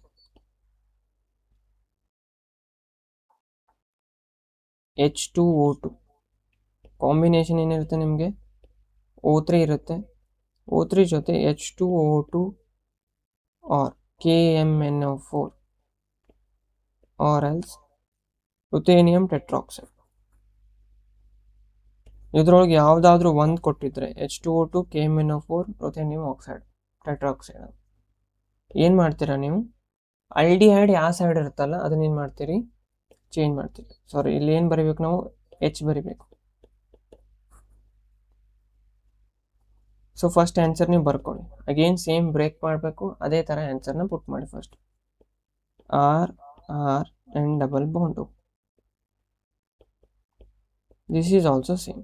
H2O2 ಕಾಂಬಿನೇಷನ್ ಏನಿರುತ್ತೆ ನಿಮಗೆ, O3 ಇರುತ್ತೆ, O3 ಜೊತೆ H2O2 or KMnO4 or else ruthenium tetroxide. ಇದರೊಳಗೆ ಯಾವುದಾದ್ರೂ ಒಂದು ಕೊಟ್ಟಿದ್ರೆ H2O2 KMnO4 ರುಥೇನಿಯಂ ಆಕ್ಸೈಡ್ ಟೆಟ್ರಾಕ್ಸೈಡ್, ಏನು ಮಾಡ್ತೀರಾ ನೀವು, ಆಲ್ಡಿಹೈಡ್ ಯಾವ ಸೈಡ್ ಇರುತ್ತಲ್ಲ ಅದನ್ನ ಏನು ಮಾಡ್ತೀರಿ, ಚೇಂಜ್ ಮಾಡ್ತೀರಿ. ಸಾರಿ, ಇಲ್ಲಿ ಏನು ಬರೀಬೇಕು ನಾವು, H ಬರಿಬೇಕು. ಸೊ ಫಸ್ಟ್ ಆನ್ಸರ್ ನೀವು ಬರ್ಕೊಳ್ಳಿ. ಅಗೇನ್ ಸೇಮ್ ಬ್ರೇಕ್ ಮಾಡಬೇಕು, ಅದೇ ಥರ ಆನ್ಸರ್ನ ಪುಟ್ ಮಾಡಿ. First R and double bond, this is also same.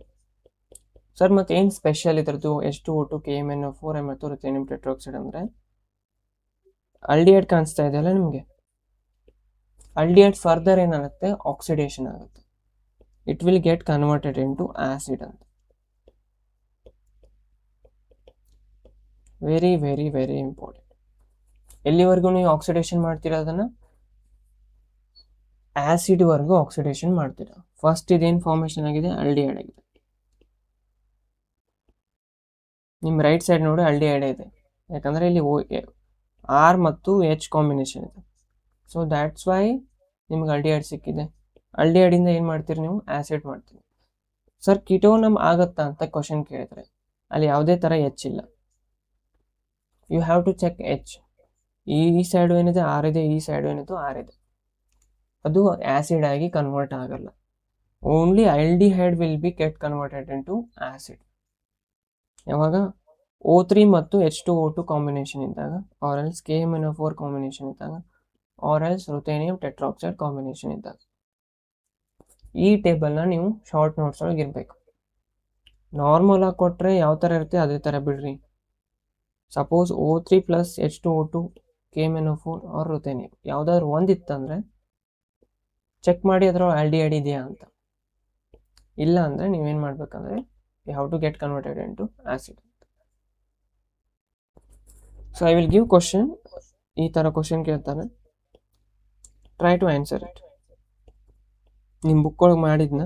Sir ಮತ್ತೆ ಏನು ಸ್ಪೆಷಲ್ ಇದ್ರದ್ದು H2O2 KMnO4 ಮತ್ತು ರುಥೇನಿಯಂ ಟೆಟ್ರಾಕ್ಸೈಡ್ ಅಂದರೆ, ಆಲ್ಡಿಹೈಡ್ ಕಾಣಿಸ್ತಾ ಇದೆಯಲ್ಲ ನಿಮಗೆ, ಆಲ್ಡಿಹೈಡ್ ಫರ್ದರ್ ಏನಾಗುತ್ತೆ, ಆಕ್ಸಿಡೇಷನ್ ಆಗುತ್ತೆ. It will get converted in to acid ಅಂತ. Very very very important. ಎಲ್ಲಿವರೆಗೂ ನೀವು ಆಕ್ಸಿಡೇಷನ್ ಮಾಡ್ತೀರಾ, ಅದನ್ನು ಆಸಿಡ್ವರೆಗೂ ಆಕ್ಸಿಡೇಷನ್ ಮಾಡ್ತೀರಾ. ಫಸ್ಟ್ ಇದೇನು ಫಾರ್ಮೇಷನ್ ಆಗಿದೆ, ಆಲ್ಡಿಹೈಡ್ ಆಗಿದೆ. ನಿಮ್ಮ ರೈಟ್ ಸೈಡ್ ನೋಡಿ ಆಲ್ಡಿಹೈಡ್ ಇದೆ, ಯಾಕಂದರೆ ಇಲ್ಲಿ R ಮತ್ತು H ಕಾಂಬಿನೇಷನ್ ಇದೆ. ಸೊ ದ್ಯಾಟ್ಸ್ ವೈ ನಿಮ್ಗೆ ಆಲ್ಡಿಹೈಡ್ ಸಿಕ್ಕಿದೆ. ಆಲ್ಡಿಹೈಡಿಂದ ಏನು ಮಾಡ್ತೀರಿ ನೀವು, ಆ್ಯಸಿಡ್ ಮಾಡ್ತೀರಿ. ಸರ್ ಕೀಟೋನ್ ಆಗುತ್ತಾ ಅಂತ ಕ್ವಶನ್ ಕೇಳಿದ್ರೆ ಅಲ್ಲಿ ಯಾವುದೇ ಥರ H ಇಲ್ಲ. You have to check H. ಈ ಸೈಡು ಏನಿದೆ R ಇದೆ, ಈ ಸೈಡು ಏನಿದೆ R ಇದೆ, ಅದು ಆ್ಯಸಿಡ್ ಆಗಿ ಕನ್ವರ್ಟ್ ಆಗಲ್ಲ. Only aldehyde will be get converted in to acid. ಯಾವಾಗ O3 ಮತ್ತು H2O2 ಕಾಂಬಿನೇಷನ್ ಇದ್ದಾಗ, ಆರ್ ಎಲ್ಸ್ KMnO4 ಕಾಂಬಿನೇಷನ್ ಇದ್ದಾಗ, or else ruthenium tetroxide combination ಇದ್ದಾಗ. ಈ ಟೇಬಲ್ನ ನೀವು ಶಾರ್ಟ್ ನೋಟ್ಸ್ ಒಳಗೆ ಇರಬೇಕು. ನಾರ್ಮಲ್ ಆಗಿ ಕೊಟ್ಟರೆ ಯಾವ ಥರ ಇರುತ್ತೆ ಅದೇ ಥರ ಬಿಡ್ರಿ. Suppose O3 plus H2O2 KMnO4 R ರುಥೇನಿಯಂ ಯಾವುದಾದ್ರು ಒಂದಿತ್ತಂದರೆ ಚೆಕ್ ಮಾಡಿ ಅದರ ಆಲ್ಡಿಹೈಡ್ ಇದೆಯಾ ಅಂತ. ಇಲ್ಲ ಅಂದರೆ ನೀವೇನು ಮಾಡಬೇಕಂದ್ರೆ you have to get converted into acid. So I will give question. ಈ ಥರ ಕ್ವಶನ್ ಕೇಳ್ತಾನೆ, ಟ್ರೈ ಟು ಆನ್ಸರ್ ಇಟ್. ನಿಮ್ಮ ಬುಕ್ ಒಳಗೆ ಮಾಡಿದ್ನ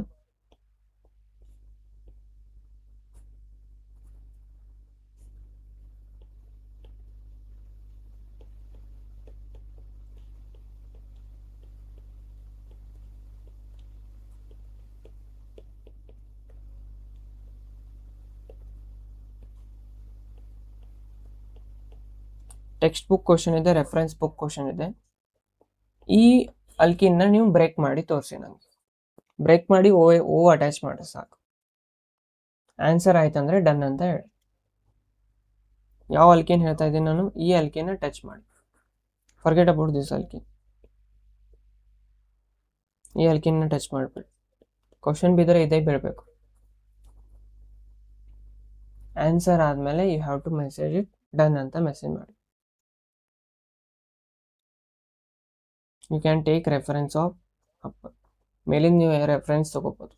ಟೆಕ್ಸ್ಟ್ ಬುಕ್ ಕ್ವಶನ್ ಇದೆ, ರೆಫರೆನ್ಸ್ ಬುಕ್ ಕ್ವಶನ್ ಇದೆ. ಈ ಅಲ್ಕಿನ್ನ ನೀವು ಬ್ರೇಕ್ ಮಾಡಿ ತೋರಿಸಿ ನನಗೆ. ಬ್ರೇಕ್ ಮಾಡಿ ಓ ಅಟ್ಯಾಚ್ ಮಾಡಿ ಸಾಕು. ಆನ್ಸರ್ ಆಯ್ತಂದ್ರೆ ಡನ್ ಅಂತ ಹೇಳಿ. ಯಾವ ಅಲ್ಕಿನ್ ಹೇಳ್ತಾ ಇದ್ದೀನಿ ನಾನು? ಈ ಅಲ್ಕಿನ ಟಚ್ ಮಾಡಿ. Forget about this alkene. ಈ ಅಲ್ಕಿನ್ನ ಟಚ್ ಮಾಡಿಬಿಡಿ. ಕ್ವಶನ್ ಬಿದ್ದರೆ ಇದೇ ಬೀಳಬೇಕು. ಆನ್ಸರ್ ಆದಮೇಲೆ you have to message it done ಅಂತ ಮೆಸೇಜ್ ಮಾಡಿ. You can take reference of up. ಮೇಲಿಂದ ನೀವು ರೆಫರೆನ್ಸ್ ತಗೋಬೋದು.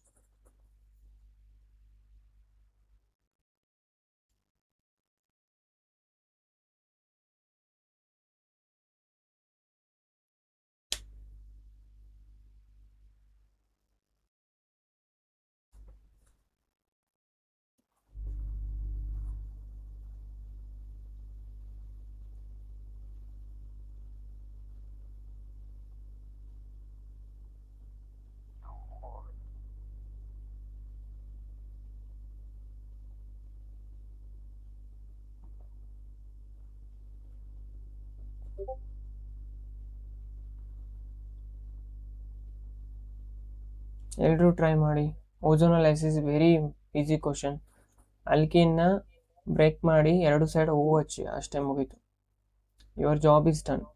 ಎಲ್ಲರೂ ಟ್ರೈ ಮಾಡಿ. Ozonolysis very easy question. ಅಲ್ಕಿನ್ನ ಬ್ರೇಕ್ ಮಾಡಿ 2 ಸೈಡ್ ಓ ಹಚ್ಚಿ, ಅಷ್ಟೇ ಮುಗೀತು. Your job is done.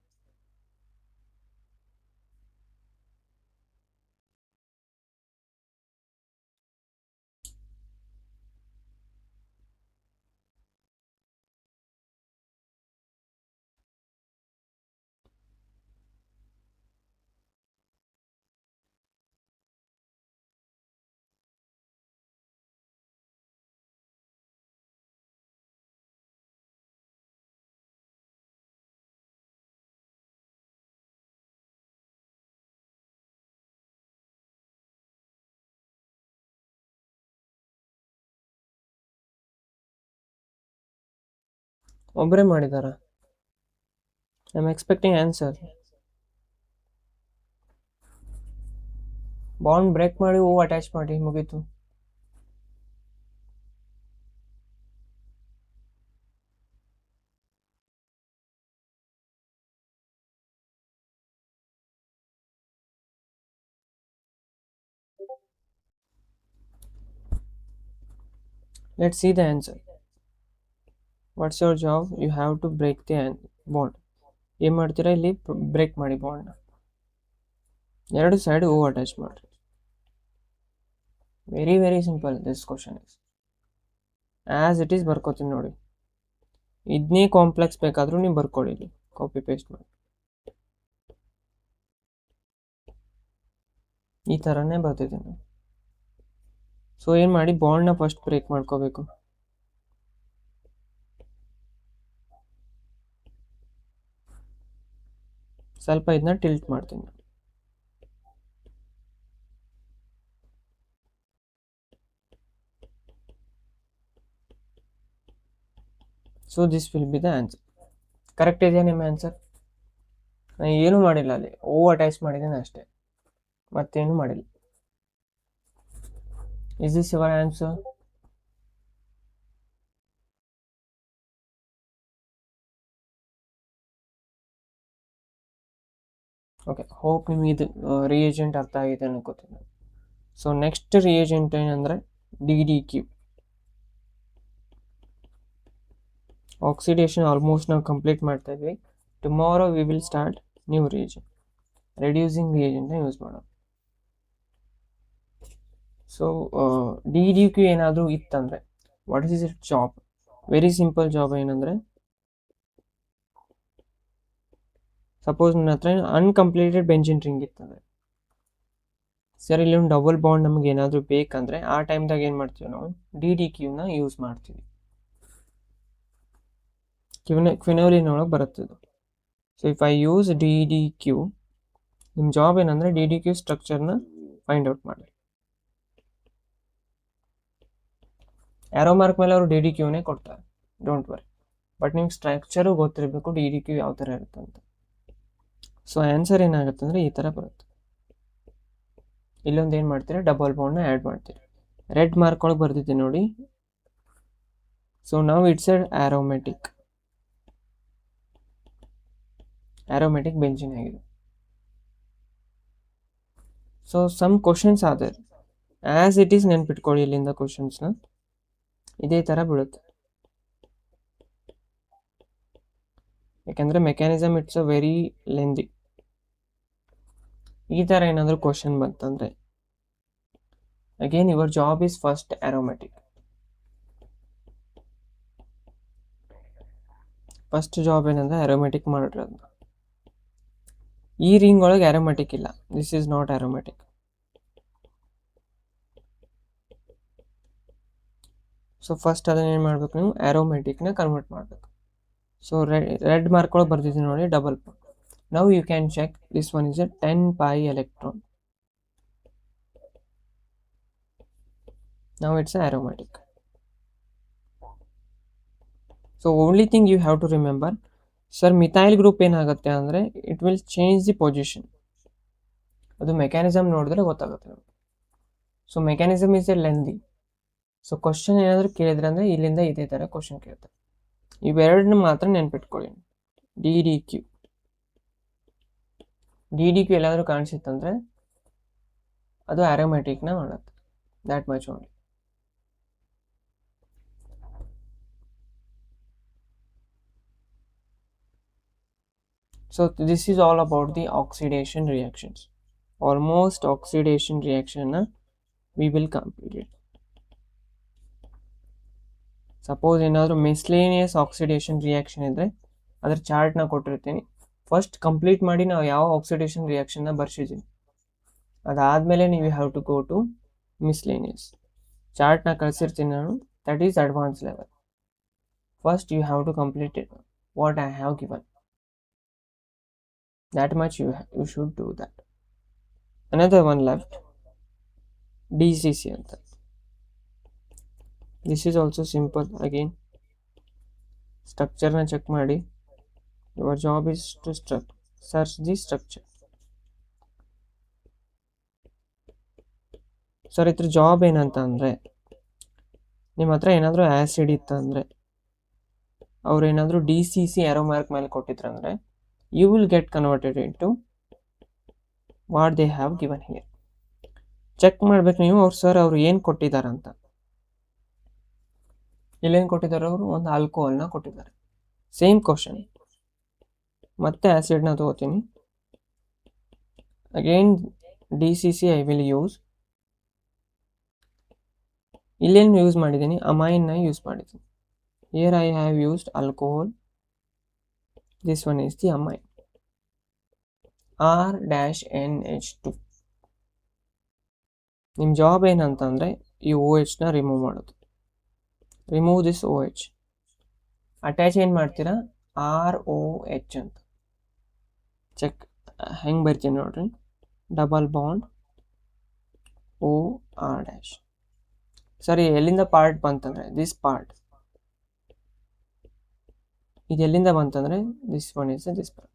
ಒಬ್ಬರೇ ಮಾಡಿದಾರ? I am expecting answer. Bond break ಮಾಡಿ ಓ ಅಟ್ಯಾಚ್ ಮಾಡಿ, ಮುಗೀತು. Let's see the answer. What's your job? You have to break the bond. ಏನು ಮಾಡ್ತೀರಾ ಇಲ್ಲಿ? ಬ್ರೇಕ್ ಮಾಡಿ ಬಾಂಡ್ನ. 2 ಸೈಡ್ ಓ ಅಟ್ಯಾಚ್ ಮಾಡಿರಿ. Very very simple this question is. As it is ಬರ್ಕೋತೀನಿ ನೋಡಿ. ಇದನ್ನೇ ಕಾಂಪ್ಲೆಕ್ಸ್ ಬೇಕಾದರೂ ನೀವು ಬರ್ಕೊಳ್ಳಿ, ಇಲ್ಲಿ ಕಾಪಿ ಪೇಸ್ಟ್ ಮಾಡಿ. ಈ ಥರನೇ ಬರ್ತಿದ್ದೀನಿ. ಸೊ ಏನು ಮಾಡಿ, ಬಾಂಡ್ನ ಫಸ್ಟ್ ಬ್ರೇಕ್ ಮಾಡ್ಕೋಬೇಕು. ಸ್ವಲ್ಪ ಇದನ್ನ ಟಿಲ್ಟ್ ಮಾಡ್ತೀನಿ. So this will be the answer. Correct ಇದೆಯಾ ನಿಮ್ಮ ಆನ್ಸರ್? ನಾನು ಏನೂ ಮಾಡಿಲ್ಲ, ಅಲ್ಲಿ ಓ ಅಟ್ಯಾಚ್ ಮಾಡಿದ್ದೀನಿ ಅಷ್ಟೇ, ಮತ್ತೇನು ಮಾಡಿಲ್ಲ. Is this your answer? Okay, hope ನಿಮಗೆ ಇದು ರಿಯೇಜೆಂಟ್ ಅರ್ಥ ಆಗಿದೆ ಅನ್ಕೋತೀನಿ. ಸೊ ನೆಕ್ಸ್ಟ್ ರಿಯೇಜೆಂಟ್ ಏನಂದರೆ DDQ. ಆಕ್ಸಿಡೇಷನ್ ಆಲ್ಮೋಸ್ಟ್ ನಾವು ಕಂಪ್ಲೀಟ್ ಮಾಡ್ತಾ ಇದ್ವಿ. Tomorrow we will start new reagent, reducing ರಿಯೇಜೆಂಟ್ನ ಯೂಸ್ ಮಾಡೋಣ. ಸೊ ಡಿ ಡಿ ಕ್ಯೂ ಏನಾದರೂ ಇತ್ತಂದರೆ what is it job? Very simple job ಏನಂದರೆ, ಸಪೋಸ್ ನನ್ನ ಹತ್ರ ಅನ್ಕಂಪ್ಲೀಟೆಡ್ ಬೆಂಜಿನ್ ರಿಂಗ್ ಇತ್ತಂದರೆ, ಸರ್ ಇಲ್ಲಿ ಒಂದು ಡಬಲ್ ಬಾಂಡ್ ನಮ್ಗೆ ಏನಾದರೂ ಬೇಕಂದರೆ ಆ ಟೈಮ್ದಾಗ ಏನು ಮಾಡ್ತೀವಿ ನಾವು ಡಿ ಡಿ ಕ್ಯೂನ ಯೂಸ್ ಮಾಡ್ತೀವಿ. ಕ್ವಿನೋಲಿನ್ ಒಳಗೆ ಬರುತ್ತದು. So if I use D D Q, ನಿಮ್ಮ ಜಾಬ್ ಏನಂದರೆ ಡಿ ಡಿ ಕ್ಯೂ ಸ್ಟ್ರಕ್ಚರ್ನ ಫೈಂಡ್ ಔಟ್ ಮಾಡಿ. ಆ್ಯರೋ ಮಾರ್ಕ್ ಮೇಲೆ ಅವರು ಡಿ ಡಿ ಕ್ಯೂನೇ ಕೊಡ್ತಾರೆ, ಡೋಂಟ್ ವರಿ. ಬಟ್ ನಿಮ್ಗೆ ಸ್ಟ್ರಕ್ಚರು ಗೊತ್ತಿರಬೇಕು ಡಿ ಡಿ ಕ್ಯೂ ಯಾವ ಥರ ಇರುತ್ತೆ ಅಂತ. ಸೊ ಆನ್ಸರ್ ಏನಾಗುತ್ತೆ ಅಂದರೆ ಈ ಥರ ಬರುತ್ತೆ. ಇಲ್ಲೊಂದು ಏನು ಮಾಡ್ತೀರಾ, ಡಬಲ್ ಬಾಂಡ್ನ ಆ್ಯಡ್ ಮಾಡ್ತೀರಿ. ರೆಡ್ ಮಾರ್ಕ್ ಒಳಗೆ ಬರ್ತಿದ್ದೀನಿ ನೋಡಿ. ಸೊ ನಾವು ಇಟ್ಸ್ ಎ ಆರೋಮೆಟಿಕ್ ಬೆಂಜಿನ್ ಆಗಿದೆ. ಸೊ ಸಮ್ ಕ್ವಶನ್ಸ್ ಆದ್ರೆ ಆ್ಯಸ್ ಇಟ್ ಈಸ್ ನೆನ್ಪಿಟ್ಕೊಳ್ಳಿ. ಇಲ್ಲಿಂದ ಕ್ವಶನ್ಸ್ನ ಇದೇ ಥರ ಬೀಳುತ್ತೆ, ಯಾಕೆಂದರೆ mechanism it's a very lengthy. ಈ ಥರ ಏನಾದರೂ ಕ್ವಶನ್ ಬಂತಂದರೆ again your job is first aromatic. First job ಏನಂದರೆ ಆರೋಮೆಟಿಕ್ ಮಾಡಿರಿ ಅದನ್ನ. ಈ ರಿಂಗ್ ಒಳಗೆ ಆರೋಮೆಟಿಕ್ ಇಲ್ಲ, this is not aromatic. So first ಅದನ್ನ ಏನು ಮಾಡಬೇಕು, ನೀವು ಆರೋಮೆಟಿಕ್ನ ಕನ್ವರ್ಟ್ ಮಾಡಬೇಕು. ಸೊ ರೆಡ್ ಮಾರ್ಕ್ ಒಳಗೆ ಬರ್ತಿದ್ದೀನಿ ನೋಡಿ, double bond. Now you can check this one is a 10 pi electron. Now it's aromatic. So only thing you have to remember, sir, methyl group ಏನಾಗುತ್ತೆ ಅಂದರೆ it will change the position. ಅದು mechanism ನೋಡಿದ್ರೆ ಗೊತ್ತಾಗುತ್ತೆ ನಮಗೆ. So mechanism is A lengthy. So question ಏನಾದರೂ ಕೇಳಿದ್ರೆ ಅಂದರೆ ಇಲ್ಲಿಂದ ಇದೇ ಥರ ಕ್ವಶನ್ ಕೇಳ್ತಾರೆ. ಇವೆರಡನ್ನ ಮಾತ್ರ ನೆನ್ಪಿಟ್ಕೊಳ್ಳಿ. ಡಿ ಡಿ ಕ್ಯೂ ಎಲ್ಲಾದರೂ ಕಾಣಿಸಿತ್ತಂದರೆ ಅದು ಆರೋಮ್ಯಾಟಿಕ್ನ ಮಾಡುತ್ತೆ. That much only. So this is all about the oxidation reactions. Almost oxidation reaction we will complete it. Suppose ಏನಾದರೂ ಮಿಸ್ಲೇನಿಯಸ್ ಆಕ್ಸಿಡೇಷನ್ ರಿಯಾಕ್ಷನ್ ಇದ್ದರೆ ಅದರ ಚಾರ್ಟ್ನ ಕೊಟ್ಟಿರ್ತೀನಿ. ಫಸ್ಟ್ ಕಂಪ್ಲೀಟ್ ಮಾಡಿ ನಾವು ಯಾವ ಆಕ್ಸಿಡೇಷನ್ ರಿಯಾಕ್ಷನ್ನ ಬರ್ಸಿದ್ದೀನಿ. ಅದಾದಮೇಲೆ ನೀವು have to go to miscellaneous. ಚಾರ್ಟ್ನ ಕಳಿಸಿರ್ತೀನಿ ನಾನು, that is advance level. First you have to complete it what I have given. That much you should do that. Another one left, DCC anta. This is also simple. Again, structure na check ಮಾಡಿ. Your job is to search the structure. Sir ಇದ್ರ job ಏನಂತ ಅಂದರೆ, ನಿಮ್ಮ ಹತ್ರ ಏನಾದರೂ acid ಇತ್ತಂದರೆ ಅವ್ರು ಏನಾದರೂ DCC ಆರೋ ಮಾರ್ಕ್ ಮೇಲೆ ಕೊಟ್ಟಿದ್ರಂದರೆ you will get converted into what they have given here. Check ಮಾಡ್ಬೇಕು ನೀವು ಅವ್ರು ಸರ್ ಅವರು ಏನು ಕೊಟ್ಟಿದ್ದಾರಂತ. ಇಲ್ಲೇನು ಕೊಟ್ಟಿದ್ದಾರೆ, ಅವರು ಒಂದು ಆಲ್ಕೋಹಾಲ್ನ ಕೊಟ್ಟಿದ್ದಾರೆ. ಸೇಮ್ ಕ್ವಶನ್, ಮತ್ತೆ ಆ್ಯಸಿಡ್ನ ತಗೋತೀನಿ. Again DCC I will use. ಇಲ್ಲೇನು ಯೂಸ್ ಮಾಡಿದ್ದೀನಿ, ಅಮೈನ್ನ ಯೂಸ್ ಮಾಡಿದ್ದೀನಿ. Here I have used alcohol. This one is the amine, R-NH2. ನಿಮ್ಮ ಜಾಬ್ ಏನಂತಂದರೆ ಈ OHನ ರಿಮೂವ್ ಮಾಡೋದು. Remove this OH. ಅಟ್ಯಾಚ್ ಏನು ಮಾಡ್ತೀರಾ, ROH ಅಂತ. ಚೆಕ್ ಹೆಂಗೆ ಬರ್ತೀನಿ ನೋಡ್ರಿ. Double bond OR'. ಸರಿ, ಎಲ್ಲಿಂದ ಪಾರ್ಟ್ ಬಂತಂದರೆ ದಿಸ್ ಪಾರ್ಟ್. ಇದು ಎಲ್ಲಿಂದ ಬಂತಂದರೆ this one is this part.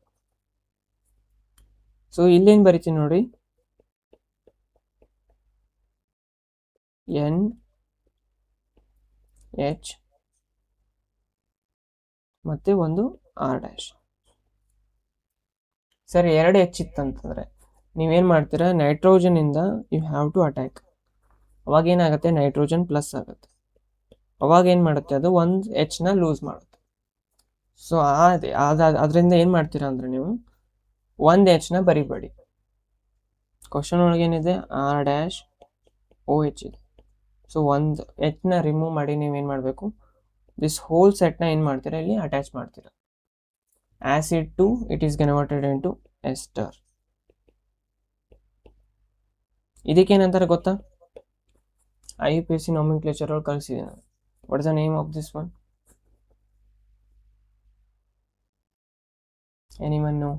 So ಇಲ್ಲೇನು ಬರಿತೀನಿ ನೋಡಿ, NH ಮತ್ತು ಒಂದು R'. ಸರಿ, 2 H ಇತ್ತಂತಂದರೆ ನೀವೇನು ಮಾಡ್ತೀರಾ, ನೈಟ್ರೋಜನಿಂದ ಯು ಹ್ಯಾವ್ ಟು ಅಟ್ಯಾಕ್. ಅವಾಗೇನಾಗುತ್ತೆ, ನೈಟ್ರೋಜನ್ ಪ್ಲಸ್ ಆಗುತ್ತೆ. ಅವಾಗೇನು ಮಾಡುತ್ತೆ, ಅದು ಒಂದು Hನ ಲೂಸ್ ಮಾಡುತ್ತೆ. ಸೊ ಅದರಿಂದ ಏನು ಮಾಡ್ತೀರಾ ಅಂದರೆ ನೀವು ಒಂದು Hನ ಬರಿಬೇಡಿ. ಕ್ವಶನ್ ಒಳಗೇನಿದೆ, R', OH ಇದೆ. ಸೊ ಒಂದು Hನ ರಿಮೂವ್ ಮಾಡಿ ನೀವೇನು ಮಾಡಬೇಕು, ದಿಸ್ ಹೋಲ್ ಸೆಟ್ನ ಏನು ಮಾಡ್ತೀರಾ, ಇಲ್ಲಿ ಅಟ್ಯಾಚ್ ಮಾಡ್ತೀರಾ. Acid to it is converted into ester. ಇದಕ್ಕೇನಂತಾರೆ ಗೊತ್ತಾ? IUPAC ನಾಮಿನ್ಕ್ಲೇಚರ್ ಒಳಗೆ ಕಳಿಸಿದೆ ನಾನು. What is the name of this one? Anyone know?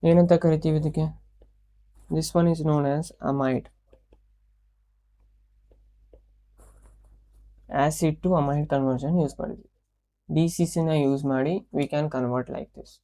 ಏನಂತ ಕರಿತೀವಿ ಇದಕ್ಕೆ? This one is known as amide. Acid to amide conversion use ಮಾಡಿದ್ವಿ. DCCನ ಯೂಸ್ ಮಾಡಿ we can convert like this.